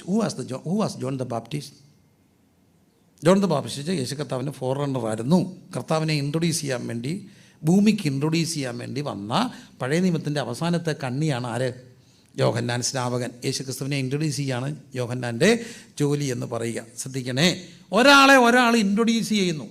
Who was John the Baptist? John the Baptist യേശു കർത്താവിൻ്റെ ഫോർറണ്ണറായിരുന്നു. കർത്താവിനെ ഇൻട്രൊഡ്യൂസ് ചെയ്യാൻ വേണ്ടി, ഭൂമിക്ക് ഇൻട്രൊഡ്യൂസ് ചെയ്യാൻ വേണ്ടി വന്ന പഴയ നിയമത്തിൻ്റെ അവസാനത്തെ കണ്ണിയാണ് ആര്? യോഹന്നാൻ സ്നാപകൻ. യേശു ക്രിസ്തുവിനെ ഇൻട്രൊഡ്യൂസ് ചെയ്യാണ് യോഹന്നാൻ്റെ ജോലി എന്ന് പറയുക. ശ്രദ്ധിക്കണേ, ഒരാൾ ഇൻട്രൊഡ്യൂസ് ചെയ്യുന്നു.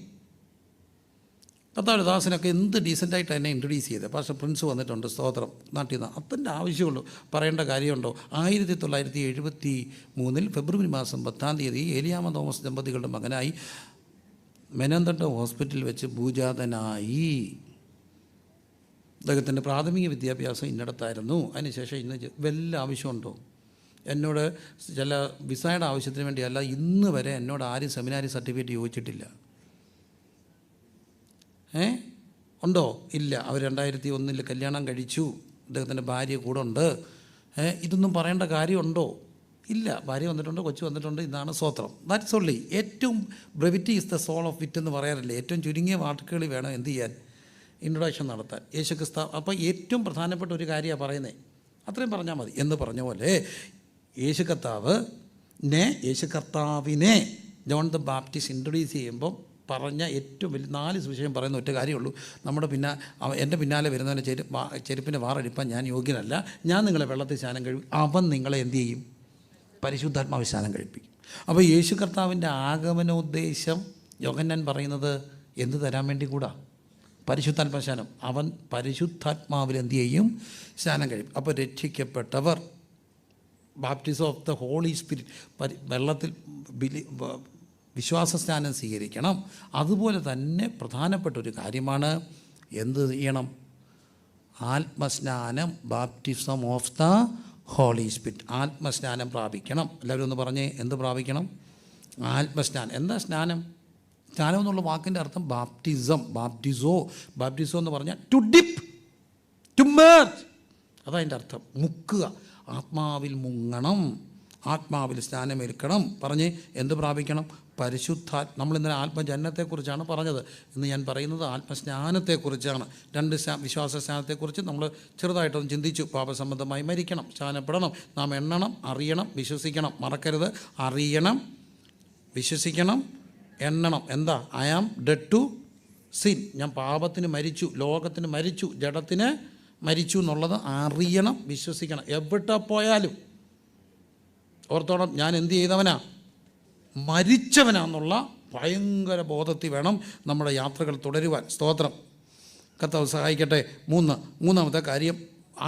കർത്താവിൻ്റെ ദാസനൊക്കെ എന്ത് ഡീസൻ്റായിട്ട് എന്നെ ഇൻട്രൊഡ്യൂസ് ചെയ്തത്. പക്ഷേ പ്രിൻസ് വന്നിട്ടുണ്ട്, സ്തോത്രം, നാട്ടിൽ നിന്ന്. അതിൻ്റെ ആവശ്യമുള്ളൂ, പറയേണ്ട കാര്യമുണ്ടോ? 1973 ഫെബ്രുവരി മാസം 10 ഏലിയാമ്മ തോമസ് ദമ്പതികളുടെ മകനായി മെനന്തട്ട ഹോസ്പിറ്റലിൽ വെച്ച് ഭൂജാതനായി. അദ്ദേഹത്തിൻ്റെ പ്രാഥമിക വിദ്യാഭ്യാസം ഇന്നിടത്തായിരുന്നു. അതിനുശേഷം ഇന്ന് വല്ല ആവശ്യമുണ്ടോ? എന്നോട് ചില വിസയുടെ ആവശ്യത്തിന് വേണ്ടിയല്ല, ഇന്ന് വരെ എന്നോട് ആരും സെമിനാരി സർട്ടിഫിക്കറ്റ് ചോദിച്ചിട്ടില്ല. ഉണ്ടോ? ഇല്ല. അവർ 2001 കല്യാണം കഴിച്ചു, അദ്ദേഹത്തിൻ്റെ ഭാര്യ കൂടെ ഉണ്ട്. ഇതൊന്നും പറയേണ്ട കാര്യമുണ്ടോ? ഇല്ല. ഭാര്യ വന്നിട്ടുണ്ട്, കൊച്ചു വന്നിട്ടുണ്ട്, ഇതാണ് സ്തോത്രം. That's only. ഏറ്റവും brevity is the soul of വിറ്റ് എന്ന് പറയാറില്ലേ? ഏറ്റവും ചുരുങ്ങിയ വാക്കുകൾ വേണം എന്ത് ചെയ്യാൻ, ഇൻട്രൊഡക്ഷൻ നടത്താൻ. യേശു ക്രിസ്തു അപ്പോൾ ഏറ്റവും പ്രധാനപ്പെട്ട ഒരു കാര്യമാണ് പറയുന്നത്. അത്രയും പറഞ്ഞാൽ മതി എന്ന് പറഞ്ഞ പോലെ യേശു കർത്താവിനെ ജോൺ ദ ബാപ്റ്റിസ്റ്റ് ഇൻട്രൊഡ്യൂസ് ചെയ്യുമ്പം പറഞ്ഞ ഏറ്റവും വലിയ 4 സുവിശേഷം പറയുന്ന ഒറ്റ കാര്യമുള്ളൂ. എൻ്റെ പിന്നാലെ വരുന്നവനെ ചെരുപ്പിൻ്റെ വാറടിപ്പാൻ ഞാൻ യോഗ്യനല്ല, ഞാൻ നിങ്ങളെ വെള്ളത്തിൽ സ്നാനം കഴിപ്പിക്കും, അവൻ നിങ്ങളെ എന്ത് ചെയ്യും? പരിശുദ്ധാത്മാവ് സ്നാനം കഴിപ്പിക്കും. അപ്പോൾ യേശു കർത്താവിൻ്റെ ആഗമനോദ്ദേശം യോഹന്നാൻ പറയുന്നത് എന്ത് തരാൻ വേണ്ടി കൂടാ? പരിശുദ്ധാത്മ സ്നാനം. അവൻ പരിശുദ്ധാത്മാവിൽ എന്ത് ചെയ്യും? സ്നാനം കഴിയും. അപ്പോൾ രക്ഷിക്കപ്പെട്ടവർ baptism of the holy Spirit, വെള്ളത്തിൽ വിശ്വാസ സ്നാനം സ്വീകരിക്കണം. അതുപോലെ തന്നെ പ്രധാനപ്പെട്ട ഒരു കാര്യമാണ് എന്ത് ചെയ്യണം? ആത്മസ്നാനം, baptism of the holy Spirit. ആത്മസ്നാനം പ്രാപിക്കണം. എല്ലാവരും ഒന്ന് പറഞ്ഞേ, എന്ത് പ്രാപിക്കണം? ആത്മസ്നാനം. എന്താ സ്നാനം? സ്നാനം എന്നുള്ള വാക്കിൻ്റെ അർത്ഥം ബാപ്റ്റിസോ എന്ന് പറഞ്ഞാൽ ടു ഡിപ്പ്, ടു മേർജ്. അതതിൻ്റെ അർത്ഥം. മുക്കുക, ആത്മാവിൽ മുങ്ങണം, ആത്മാവിൽ സ്നാനമേൽക്കണം. പറഞ്ഞ് എന്ത് പ്രാപിക്കണം? നമ്മളിന്നലെ ആത്മജനനത്തെക്കുറിച്ചാണ് പറഞ്ഞത്. ഇന്ന് ഞാൻ പറയുന്നത് ആത്മസ്നാനത്തെക്കുറിച്ചാണ്. 2 വിശ്വാസ സ്നാനത്തെക്കുറിച്ച് നമ്മൾ ചെറുതായിട്ടൊന്ന് ചിന്തിച്ചു. പാപസംബന്ധമായി മരിക്കണം, സ്നാനപ്പെടണം, നാം എണ്ണണം, അറിയണം, വിശ്വസിക്കണം. മറക്കരുത്, അറിയണം, വിശ്വസിക്കണം, എണ്ണണം. എന്താ? I am dead to sin. ഞാൻ പാപത്തിന് മരിച്ചു, ലോകത്തിന് മരിച്ചു, ജഡത്തിന് മരിച്ചു എന്നുള്ളത് അറിയണം, വിശ്വസിക്കണം. എവിടെ പോയാലും ഓർത്തോണം, ഞാൻ എന്ത് ചെയ്തവനാ? മരിച്ചവനാന്നുള്ള ഭയങ്കര ബോധത്തിൽ വേണം നമ്മുടെ യാത്രകൾ തുടരുവാൻ. സ്തോത്രം. കർത്താവ് സഹായിക്കട്ടെ. മൂന്നാമത്തെ കാര്യം,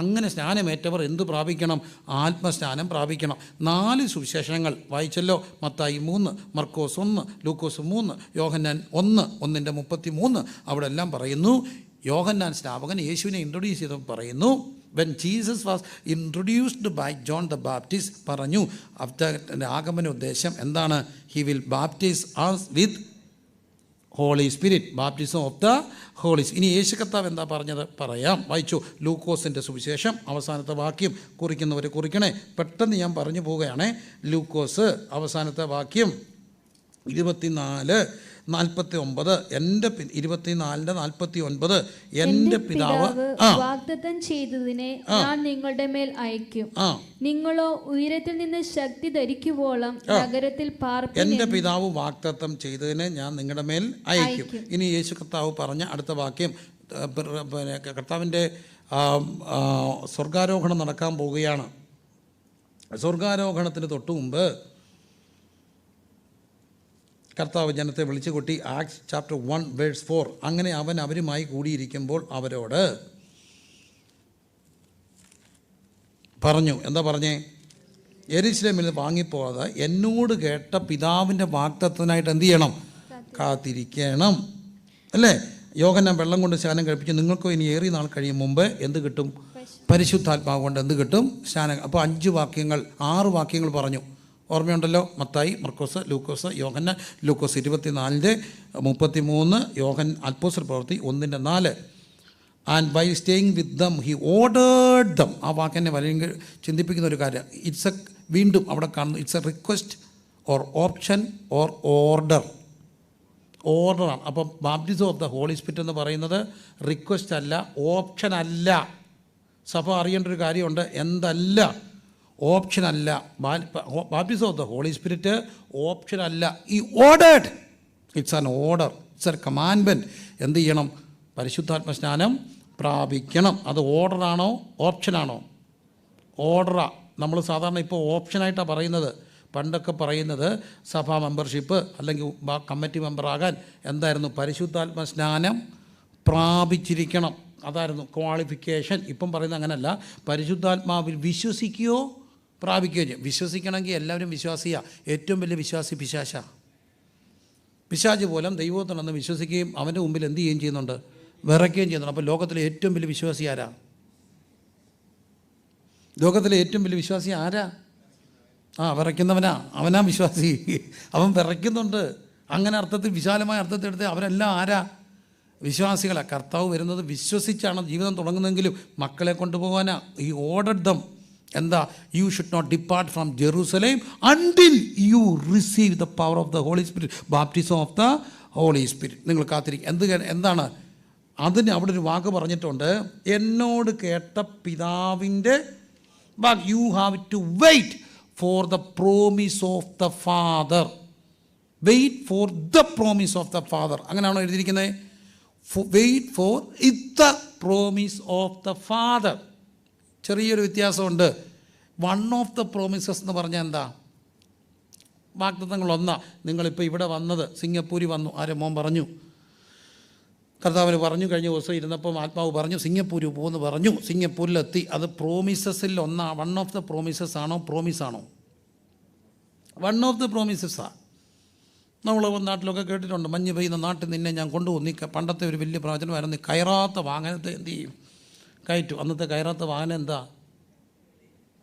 അങ്ങനെ സ്നാനമേറ്റവർ എന്ത് പ്രാപിക്കണം? ആത്മസ്നാനം പ്രാപിക്കണം. 4 സുവിശേഷങ്ങൾ വായിച്ചല്ലോ. മത്തായി 3, മർക്കോസ് 1, ലൂക്കോസ് 3, യോഹന്നാൻ 1:33. അവിടെ എല്ലാം പറയുന്നു യോഹന്നാൻ സ്നാപകൻ യേശുവിനെ ഇൻട്രൊഡ്യൂസ് ചെയ്തപ്പോൾ പറയുന്നു, when Jesus was introduced by John the Baptist, പറഞ്ഞു അവൻ്റെ ആഗമന ഉദ്ദേശം എന്താണ്? He will baptize us with holy spirit, baptism of the holy. ഇനി യേശു കർത്താവ് എന്താ പറഞ്ഞത്? പറയാം, വായിച്ചു. ലൂക്കോസിൻ്റെ സുവിശേഷം അവസാനത്തെ വാക്യം കുറിക്കുന്നവർ കുറിക്കണേ. പെട്ടെന്ന് ഞാൻ പറഞ്ഞു പോവുകയാണേ. ലൂക്കോസ് അവസാനത്തെ വാക്യം 24:49. എൻ്റെ 24:49. എൻ്റെ പിതാവ് വാഗ്ദത്തം ചെയ്തതിനെ ഞാൻ നിങ്ങളുടെ മേൽ അയക്കും, നിങ്ങളോ ഉയരത്തിൽ നിന്ന് ശക്തി ധരിക്കുവോളം നഗരത്തിൽ പാർപ്പിൻ. എൻ്റെ പിതാവ് വാഗ്ദത്തം ചെയ്തതിനെ ഞാൻ നിങ്ങളുടെ മേൽ അയക്കും. ഇനി യേശു കർത്താവ് പറഞ്ഞ അടുത്ത വാക്യം, കർത്താവിൻ്റെ സ്വർഗാരോഹണം നടക്കാൻ പോവുകയാണ്. സ്വർഗാരോഹണത്തിന് തൊട്ടു മുമ്പ് കർത്താവ് ജനത്തെ വിളിച്ചു കൂട്ടി. Acts chapter 1:4. അങ്ങനെ അവൻ അവരുമായി കൂടിയിരിക്കുമ്പോൾ അവരോട് പറഞ്ഞു. എന്താ പറഞ്ഞേ? യെരൂശലേമിൽ നിന്ന് വാങ്ങിപ്പോകാതെ എന്നോട് കേട്ട പിതാവിൻ്റെ വാഗ്ദത്തത്തിനായിട്ട് എന്ത് ചെയ്യണം? കാത്തിരിക്കണം. അല്ലേ? യോഹന്നാൻ വെള്ളം കൊണ്ട് സ്നാനം കഴിപ്പിച്ചു. നിങ്ങൾക്കോ ഇനി ഏറിയ നാൾ കഴിയും മുമ്പ് എന്ത് കിട്ടും? പരിശുദ്ധാത്മാവ് കൊണ്ട് എന്ത് കിട്ടും? സ്നാനം. അപ്പോൾ 6 വാക്യങ്ങൾ പറഞ്ഞു. ഓർമ്മയുണ്ടല്ലോ? മത്തായി, മർക്കോസ്, ലൂക്കോസ്, യോഹന്നാൻ. ലൂക്കോസ് 24:33, അപ്പോസ്തല പ്രവൃത്തി 1:4. And by staying with them he ordered them. ആ വാക്കെന്നെ വളരെ ചിന്തിപ്പിക്കുന്ന ഒരു കാര്യം. വീണ്ടും അവിടെ കാണുന്നു, it's a request or option or ഓർഡറാണ്. അപ്പം baptism of the holy Spirit എന്ന് പറയുന്നത് റിക്വസ്റ്റ് അല്ല, ഓപ്ഷൻ അല്ല. സഭ അറിയേണ്ട ഒരു കാര്യമുണ്ട്. എന്തല്ല? ഓപ്ഷനല്ല. Baptism of the holy Spirit ഓപ്ഷനല്ല, ഈ ordered. It's an order, it's a commandment. എന്ത് ചെയ്യണം? പരിശുദ്ധാത്മ സ്നാനം പ്രാപിക്കണം. അത് ഓർഡറാണോ ഓപ്ഷനാണോ? ഓർഡറാണ്. നമ്മൾ സാധാരണ ഇപ്പോൾ ഓപ്ഷനായിട്ടാണ് പറയുന്നത്. പണ്ടൊക്കെ പറയുന്നത് സഭാ മെമ്പർഷിപ്പ് അല്ലെങ്കിൽ കമ്മിറ്റി മെമ്പറാകാൻ എന്തായിരുന്നു? പരിശുദ്ധാത്മ സ്നാനം പ്രാപിച്ചിരിക്കണം, അതായിരുന്നു ക്വാളിഫിക്കേഷൻ. ഇപ്പം പറയുന്നത് അങ്ങനെയല്ല. പരിശുദ്ധാത്മാവിൽ വിശ്വസിക്കുകയോ പ്രാപിക്കുകയോ ചെയ്യും. വിശ്വസിക്കണമെങ്കിൽ എല്ലാവരും വിശ്വാസിയാണ്. ഏറ്റവും വലിയ വിശ്വാസി പിശാച് പോലും ദൈവത്തിനൊന്ന് വിശ്വസിക്കുകയും അവൻ്റെ മുമ്പിൽ എന്ത് ചെയ്യുകയും ചെയ്യുന്നുണ്ട്? വിറയ്ക്കുകയും ചെയ്യുന്നുണ്ട്. അപ്പോൾ ലോകത്തിലെ ഏറ്റവും വലിയ വിശ്വാസി ആരാ? ലോകത്തിലെ ഏറ്റവും വലിയ വിശ്വാസി ആരാ? വിറയ്ക്കുന്നവനാ, അവനാ വിശ്വാസി. അവൻ വിറയ്ക്കുന്നുണ്ട്. അങ്ങനെ അർത്ഥത്തിൽ, വിശാലമായ അർത്ഥത്തിൽ എടുത്ത് അവരെല്ലാം ആരാ? വിശ്വാസികളാണ്. കർത്താവ് വരുന്നത് വിശ്വസിച്ചാണ് ജീവിതം തുടങ്ങുന്നതെങ്കിലും മക്കളെ കൊണ്ടുപോകാനാ. ഈ ഓർഡർഡ് ദം. എന്താ? You should not depart from Jerusalem until you receive the power of the holy spirit, baptism of the holy spirit. നിങ്ങൾ കാത്തിരിക്കും. എന്താണ് അതിന്? അവിടെ ഒരു വാക്ക് പറഞ്ഞിട്ടുണ്ട്, എന്നോട് കേട്ട പിതാവിൻ്റെ വാക്ക്. You have to wait for the promise of the Father. Wait for the promise of the Father. അങ്ങനെയാണോ എഴുതിയിരിക്കുന്നത്? Wait for the promise of the Father. ചെറിയൊരു വ്യത്യാസമുണ്ട്. വൺ ഓഫ് ദ പ്രോമിസസ് എന്ന് പറഞ്ഞാൽ എന്താ? വാഗ്ദത്തങ്ങളൊന്നാ. നിങ്ങളിപ്പോൾ ഇവിടെ വന്നത്, സിംഗപ്പൂരിൽ വന്നു, ആരെ മോൻ പറഞ്ഞു, കർത്താവിന് പറഞ്ഞു. കഴിഞ്ഞ ദിവസം ഇരുന്നപ്പം ആത്മാവ് പറഞ്ഞു സിംഗപ്പൂരിൽ പോകുമെന്ന് പറഞ്ഞു. സിംഗപ്പൂരിലെത്തി. അത് പ്രോമിസസിൽ ഒന്നാ. വൺ ഓഫ് ദ പ്രോമിസസ് ആണോ പ്രോമിസാണോ? വൺ ഓഫ് ദ പ്രോമിസസാണ്. നമ്മൾ നാട്ടിലൊക്കെ കേട്ടിട്ടുണ്ട്, മഞ്ഞ് പെയ്യുന്ന നാട്ടിൽ നിന്നെ ഞാൻ കൊണ്ടുപോകും. നീ പണ്ടത്തെ ഒരു വലിയ പ്രവചനമായിരുന്നു, നീ കയറാത്ത വാഹനത്തെ എന്ത് ചെയ്യും? കയറ്റും. അന്നത്തെ കയറാത്ത വാഹനം എന്താ?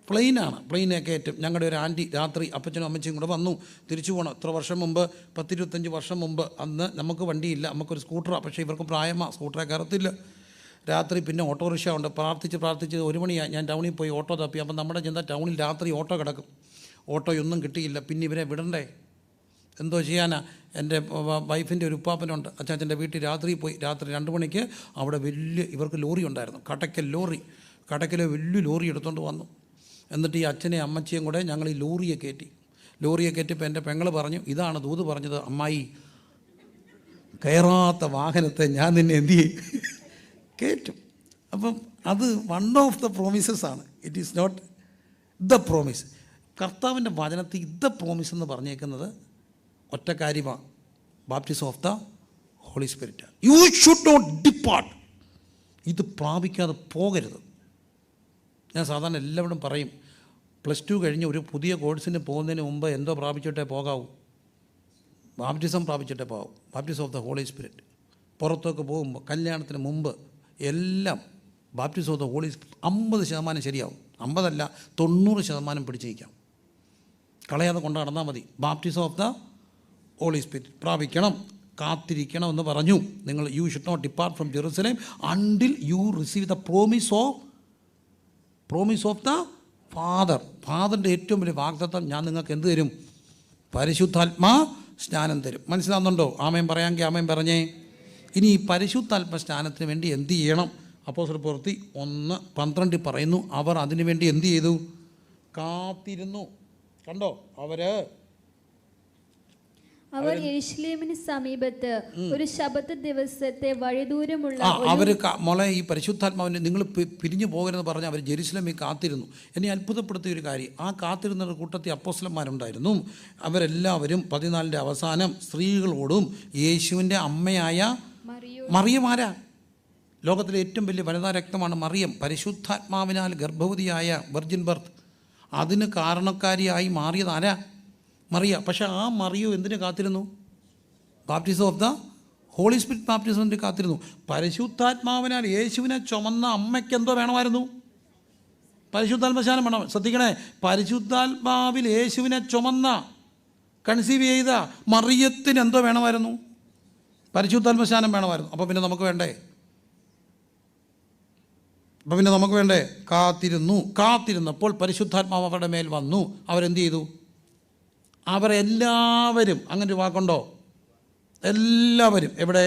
പ്ലെയിനാണ്. പ്ലെയിനെ കയറ്റും. ഞങ്ങളുടെ ഒരു ആൻറ്റി രാത്രി അപ്പച്ചനും അമ്മച്ചിയും കൂടെ വന്നു, തിരിച്ചു പോകണം. എത്ര വർഷം മുമ്പ്? 10-25 വർഷം മുമ്പ്. അന്ന് നമുക്ക് വണ്ടിയില്ല, നമുക്കൊരു സ്കൂട്ടറാണ്. പക്ഷേ ഇവർക്ക് പ്രായമാണ്, സ്കൂട്ടറെ കയറത്തില്ല. രാത്രി പിന്നെ ഓട്ടോറിക്ഷ ഉണ്ട്. പ്രാർത്ഥിച്ച് 1 മണിയായി. ഞാൻ ടൗണിൽ പോയി ഓട്ടോ തപ്പി. അപ്പം നമ്മുടെ ചിന്ത ടൗണിൽ രാത്രി ഓട്ടോ കിടക്കും. ഓട്ടോയൊന്നും കിട്ടിയില്ല. പിന്നെ ഇവരെ വിടണ്ടേ? എന്തോ ചെയ്യാനാ? എൻ്റെ വൈഫിൻ്റെ ഒരു ഉപ്പാപ്പനുണ്ട്, അച്ചാച്ചൻ്റെ വീട്ടിൽ രാത്രി പോയി. രാത്രി 2 മണിക്ക് അവിടെ ഇവർക്ക് ലോറി ഉണ്ടായിരുന്നു, കടയ്ക്കൽ ലോറി. കടയ്ക്കലെ വലിയ ലോറി എടുത്തുകൊണ്ട് വന്നു. എന്നിട്ട് ഈ അച്ഛനെയും അമ്മച്ചിയും കൂടെ ഞങ്ങൾ ഈ ലോറിയെ കയറ്റിയപ്പോൾ എൻ്റെ പെങ്ങൾ പറഞ്ഞു, ഇതാണ് ദൂത് പറഞ്ഞത്, അമ്മായി കയറാത്ത വാഹനത്തെ ഞാൻ നിന്നെ എന്ത് ചെയ്യും? കയറ്റും. അപ്പം അത് വൺ ഓഫ് ദ പ്രോമിസസ് ആണ്. It is not the promise. കർത്താവിൻ്റെ വചനത്തിൽ ദ പ്രോമിസ് എന്ന് പറഞ്ഞേക്കുന്നത് ഒറ്റ കാര്യമാണ്, baptism of the holy spirit. You should not depart. ഇത് പ്രാപിക്കാതെ പോകരുത്. ഞാൻ സാധാരണ എല്ലാവരും പറയും, +2 കഴിഞ്ഞ് ഒരു പുതിയ കോഴ്സിന് പോകുന്നതിന് മുമ്പ് എന്തോ പ്രാപിച്ചിട്ടേ പോകാവൂ? ബാപ്റ്റിസം പ്രാപിച്ചിട്ടേ പോകാവൂ. Baptism of the holy Spirit. പുറത്തൊക്കെ പോകുമ്പോൾ, കല്യാണത്തിന് മുമ്പ് എല്ലാം baptism of the holy Spirit 50% ശരിയാവും. 50 അല്ല, 90% പിടിച്ചിരിക്കാം. കളയാതെ കൊണ്ട് നടന്നാൽ മതി. Baptism of the holy Spirit പ്രാപിക്കണം, കാത്തിരിക്കണം എന്ന് പറഞ്ഞു. നിങ്ങൾ you should not depart from Jerusalem until you receive the promise of the Father. ഫാദറിൻ്റെ ഏറ്റവും വലിയ വാഗ്ദത്തം, ഞാൻ നിങ്ങൾക്ക് എന്ത് തരും? പരിശുദ്ധാത്മാ സ്നാനം തരും. മനസ്സിലാകുന്നുണ്ടോ? ആമേൻ പറയാമെങ്കിൽ ആമേൻ പറഞ്ഞേ. ഇനി ഈ പരിശുദ്ധാത്മ സ്നാനത്തിന് വേണ്ടി എന്ത് ചെയ്യണം? അപ്പോസ്തല പ്രവൃത്തി 1:12 പറയുന്നു, അവർ അതിനു വേണ്ടി എന്ത് ചെയ്തു? കാത്തിരുന്നു. കണ്ടോ? അവർ യെരൂശലേമിന് സമീപത്ത് ഒരു ശബ്ബത്ത് ദിവസത്തെ വഴിദൂരമുള്ള അവർ മോളെ ഈ പരിശുദ്ധാത്മാവിനെ നിങ്ങൾ പിരിഞ്ഞു പോകരുതെന്ന് പറഞ്ഞ് അവർ ജെറുസലേമിൽ കാത്തിരുന്നു. എന്നെ അത്ഭുതപ്പെടുത്തിയ ഒരു കാര്യം, ആ കാത്തിരുന്ന കൂട്ടത്തിൽ അപ്പോസ്തലന്മാരുണ്ടായിരുന്നു. അവരെല്ലാവരും 14 അവസാനം സ്ത്രീകളോടും യേശുവിൻ്റെ അമ്മയായ മറിയമാരാ. ലോകത്തിലെ ഏറ്റവും വലിയ വനിതാ രക്തമാണ് മറിയം. പരിശുദ്ധാത്മാവിനാൽ ഗർഭവതിയായ വെർജിൻ ബർത്ത്, അതിന് കാരണക്കാരിയായി മാറിയത് ആരാ? മറിയ. പക്ഷേ ആ മറിയോ എന്തിനു കാത്തിരുന്നു? Baptism of the holy Spirit ബാപ്റ്റിസത്തിന് കാത്തിരുന്നു. പരിശുദ്ധാത്മാവിനാൽ യേശുവിനെ ചുമന്ന അമ്മയ്ക്ക് എന്തോ വേണമായിരുന്നു? പരിശുദ്ധാത്മശാനം വേണം. ശ്രദ്ധിക്കണേ, പരിശുദ്ധാത്മാവിൽ യേശുവിനെ ചുമന്ന കൺസീവ് ചെയ്ത മറിയത്തിന് എന്തോ വേണമായിരുന്നു? പരിശുദ്ധാത്മശാനം വേണമായിരുന്നു. അപ്പോൾ പിന്നെ നമുക്ക് വേണ്ടേ? കാത്തിരുന്നപ്പോൾ പരിശുദ്ധാത്മാവ് അവരുടെ മേൽ വന്നു. അവരെന്ത് ചെയ്തു? അവരെല്ലാവരും, അങ്ങനെ ഒരു വാക്കുണ്ടോ? എല്ലാവരും എവിടെ?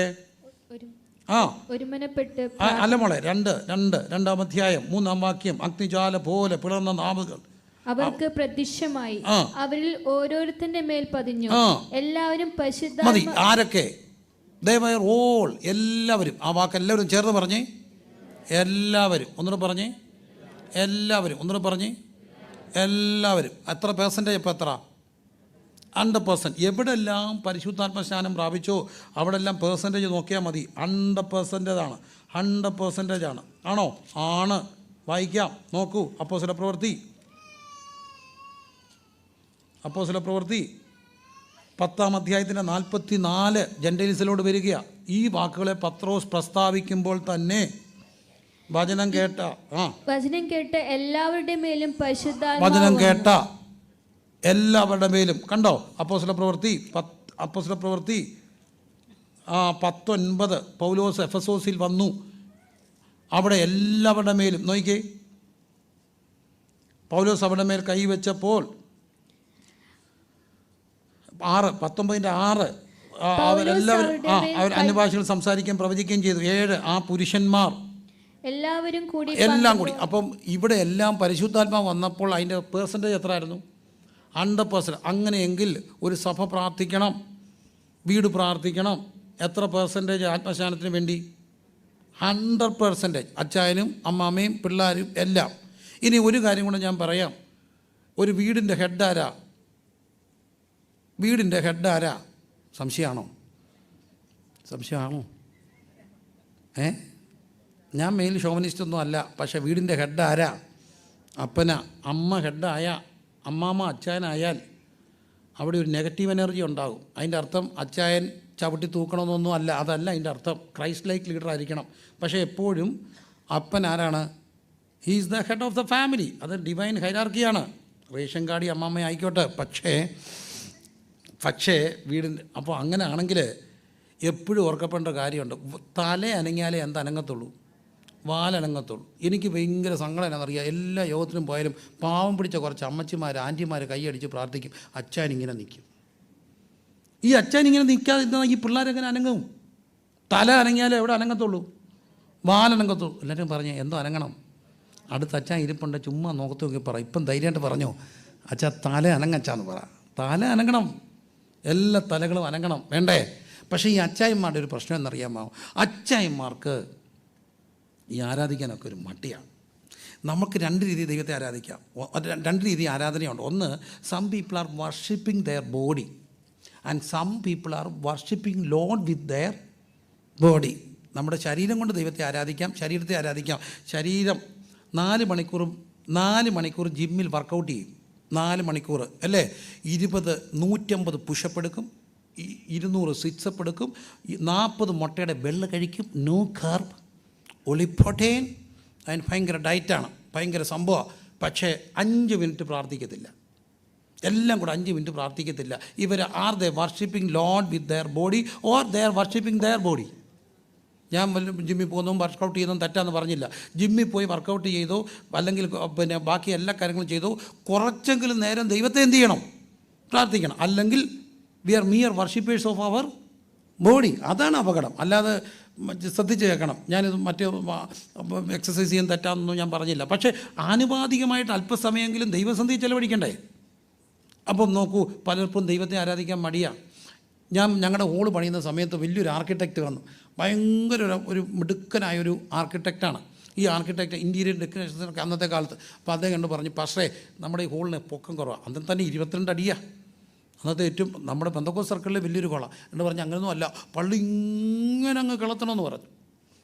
അല്ല മോളെ, 2-ാം അധ്യായം 3-ാം വാക്യം, അഗ്നിജാല പോലെ പിളർന്ന നാവുകൾ. അവർക്ക് പ്രത്യക്ഷമായി അവരിൽ ഓരോരുത്തന്റെ മേൽ പതിഞ്ഞു. എല്ലാവരും പരിശുദ്ധ. മതി. ആരൊക്കെ? They were all. എല്ലാവരും. ആ വാക്ക് എല്ലാവരും ചേർന്ന് പറഞ്ഞേ. എല്ലാവരും. ഒന്നുകൂടെ പറഞ്ഞേ. എല്ലാവരും. ഒന്നുകൂടെ പറഞ്ഞേ. എല്ലാവരും. എത്ര പെർസെൻറ്റേജ്? ഇപ്പോൾ എത്ര? 100%. എവിടെല്ലാം പരിശുദ്ധാത്മ സ്നാനം പ്രാപിച്ചോ അവിടെല്ലാം പെർസെൻറ്റേജ് നോക്കിയാൽ മതി. 100% ആണ്. 100% ആണ്. ആണോ? ആണ്. വായിക്കാം, നോക്കൂ. അപ്പോസ്തലപ്രവൃത്തി 10-ാം അധ്യായത്തിൻ്റെ 44 ജെന്റൈൽസിലോട് വരിക. ഈ വാക്കുകളെ പത്രോസ് പ്രസ്താവിക്കുമ്പോൾ തന്നെ വചനം കേട്ട എല്ലാവരുടെ മേലും പരിശുദ്ധാത്മാവ്. വചനം കേട്ട എല്ലാവരുടെ മേലും. കണ്ടോ? അപ്പോസ്തലപ്രവൃത്തി 19 പൗലോസ് എഫെസോസിൽ വന്നു. അവിടെ എല്ലാവരുടെ മേലും നോക്കിക്കേ. പൗലോസ് അവിടെ മേൽ കൈവച്ചപ്പോൾ 19:6 അവരെല്ലാവരും അവർ അന്യഭാഷകൾ സംസാരിക്കുകയും പ്രവചിക്കുകയും ചെയ്തു. 7 ആ പുരുഷന്മാർ എല്ലാം കൂടി. അപ്പം ഇവിടെ എല്ലാം പരിശുദ്ധാത്മാവ് വന്നപ്പോൾ അതിൻ്റെ പെർസെൻറ്റേജ് എത്ര ആയിരുന്നു? 100%. അങ്ങനെയെങ്കിൽ ഒരു സഭ പ്രാർത്ഥിക്കണം, വീട് പ്രാർത്ഥിക്കണം. എത്ര പെർസെൻറ്റേജ് ആത്മശാനത്തിന് വേണ്ടി? 100%. അച്ചായനും അമ്മാമ്മയും പിള്ളേരും എല്ലാം. ഇനി ഒരു കാര്യം കൂടെ ഞാൻ പറയാം. ഒരു വീടിൻ്റെ ഹെഡാരാ? വീടിൻ്റെ ഹെഡാരാ? സംശയമാണോ? ഞാൻ മെയിൽ ഷോവനിസ്റ്റൊന്നും അല്ല. പക്ഷേ വീടിൻ്റെ ഹെഡാരാ? അപ്പന. അമ്മ ഹെഡായ, അമ്മാമ്മ അച്ചായനായാൽ അവിടെ ഒരു നെഗറ്റീവ് എനർജി ഉണ്ടാകും. അതിൻ്റെ അർത്ഥം അച്ചായൻ ചവിട്ടി തൂക്കണമെന്നൊന്നും അല്ല. അതല്ല അതിൻ്റെ അർത്ഥം. ക്രൈസ്റ്റ് ലൈക്ക് ലീഡർ ആയിരിക്കണം. പക്ഷേ എപ്പോഴും അപ്പൻ ആരാണ്? He is the head of the family. അത് ഡിവൈൻ ഹൈറാർക്കിയാണ്. റേഷൻ കാർഡി അമ്മാമ്മ ആയിക്കോട്ടെ. പക്ഷേ വീടിൻ്റെ. അപ്പോൾ അങ്ങനെ ആണെങ്കിൽ എപ്പോഴും ഓർക്കപ്പെടേണ്ട കാര്യമുണ്ട്. തല അനങ്ങിയാലേ അനങ്ങത്തുള്ളൂ, വാലനങ്ങത്തുള്ളൂ. എനിക്ക് ഭയങ്കര സങ്കടം എന്നാണെന്നറിയാം. എല്ലാ യോഗത്തിനും പോയാലും പാവം പിടിച്ച കുറച്ച് അമ്മച്ചിമാർ, ആൻറ്റിമാർ കൈയടിച്ച് പ്രാർത്ഥിക്കും. അച്ചാൻ ഇങ്ങനെ നിൽക്കും. ഈ അച്ചാൻ ഇങ്ങനെ നിൽക്കാതെ ഈ പിള്ളേരെങ്ങനെ അനങ്ങും? തല അനങ്ങിയാലേ എവിടെ അനങ്ങത്തുള്ളൂ? വാലനങ്ങത്തുള്ളൂ. എല്ലാവരും പറഞ്ഞേ എന്തോ അനങ്ങണം. അടുത്ത അച്ചാൻ ഇരിപ്പുണ്ട്, ചുമ്മാ നോക്കത്ത് നോക്കി പറ. ഇപ്പം ധൈര്യമായിട്ട് പറഞ്ഞോ, അച്ഛാ തല അനങ്ങച്ചാന്ന് പറ. തല അനങ്ങണം, എല്ലാ തലകളും അനങ്ങണം, വേണ്ടേ? പക്ഷേ ഈ അച്ചായന്മാരുടെ ഒരു പ്രശ്നം എന്നറിയാമോ? അച്ചായന്മാർക്ക് ഈ ആരാധിക്കാനൊക്കെ ഒരു മടിയാണ്. നമുക്ക് 2 രീതി ദൈവത്തെ ആരാധിക്കാം. 2 രീതി ആരാധനയുണ്ട്. ഒന്ന്, some people are worshipping their body and some people are worshipping Lord with their body. നമ്മുടെ ശരീരം കൊണ്ട് ദൈവത്തെ ആരാധിക്കാം, ശരീരത്തെ ആരാധിക്കാം. ശരീരം 4 മണിക്കൂർ ജിമ്മിൽ വർക്കൗട്ട് ചെയ്യും. 4 മണിക്കൂർ അല്ലേ? 150 പുഷപ്പ് എടുക്കും, 200 സിറ്റ്സപ്പ് എടുക്കും, 40 മുട്ടയുടെ വെള്ള കഴിക്കും, നോ കാർബ്, ഒളിപ്രോട്ടീൻ. അതിന് ഭയങ്കര ഡയറ്റാണ്, ഭയങ്കര സംഭവമാണ്. പക്ഷേ 5 മിനിറ്റ് പ്രാർത്ഥിക്കത്തില്ല. എല്ലാം കൂടെ 5 മിനിറ്റ് പ്രാർത്ഥിക്കത്തില്ല. ഇവർ are they worshipping Lord with their body or they are worshipping their body? ഞാൻ ജിമ്മിൽ പോകുന്നതും വർക്കൗട്ട് ചെയ്യുന്നതും തെറ്റാന്ന് പറഞ്ഞില്ല. ജിമ്മിൽ പോയി വർക്കൗട്ട് ചെയ്തോ അല്ലെങ്കിൽ ബാക്കി എല്ലാ കാര്യങ്ങളും ചെയ്തോ കുറച്ചെങ്കിലും നേരം ദൈവത്തെ എന്ത് ചെയ്യണം? പ്രാർത്ഥിക്കണം. അല്ലെങ്കിൽ we are mere worshippers of our body. അതാണ് അപകടം. അല്ലാതെ ശ്രദ്ധിച്ച് കേൾക്കണം. ഞാനിത് മറ്റേ എക്സസൈസ് ചെയ്യാൻ തെറ്റാന്നൊന്നും ഞാൻ പറഞ്ഞില്ല. പക്ഷേ ആനുപാതികമായിട്ട് അല്പസമയമെങ്കിലും ദൈവസന്ധി ചെലവഴിക്കണ്ടേ? അപ്പം നോക്കൂ, പലർക്കും ദൈവത്തെ ആരാധിക്കാൻ മടിയാണ്. ഞങ്ങളുടെ ഹോള് പണിയുന്ന സമയത്ത് വലിയൊരു ആർക്കിടെക്റ്റ് വന്നു. ഭയങ്കര ഒരു മിടുക്കനായൊരു ആർക്കിടെക്റ്റാണ്. ഈ ആർക്കിടെക്റ്റ് ഇൻറ്റീരിയർ ഡെക്കറേഷൻസൊക്കെ അന്നത്തെ കാലത്ത്. അപ്പോൾ അദ്ദേഹം കണ്ട് പറഞ്ഞു, പക്ഷേ നമ്മുടെ ഈ ഹോളിന് പൊക്കം കുറവാണ്. അന്നത്തെ തന്നെ 22 അടിയാണ്. അന്നത്തെ ഏറ്റവും നമ്മുടെ പെന്തക്കോസ്ത് സർക്കിളിൽ വലിയൊരു കോള എന്ന് പറഞ്ഞ് അങ്ങനെയൊന്നും അല്ല, പള്ളി ഇങ്ങനെ അങ്ങ് കിളത്തണമെന്ന് പറഞ്ഞു.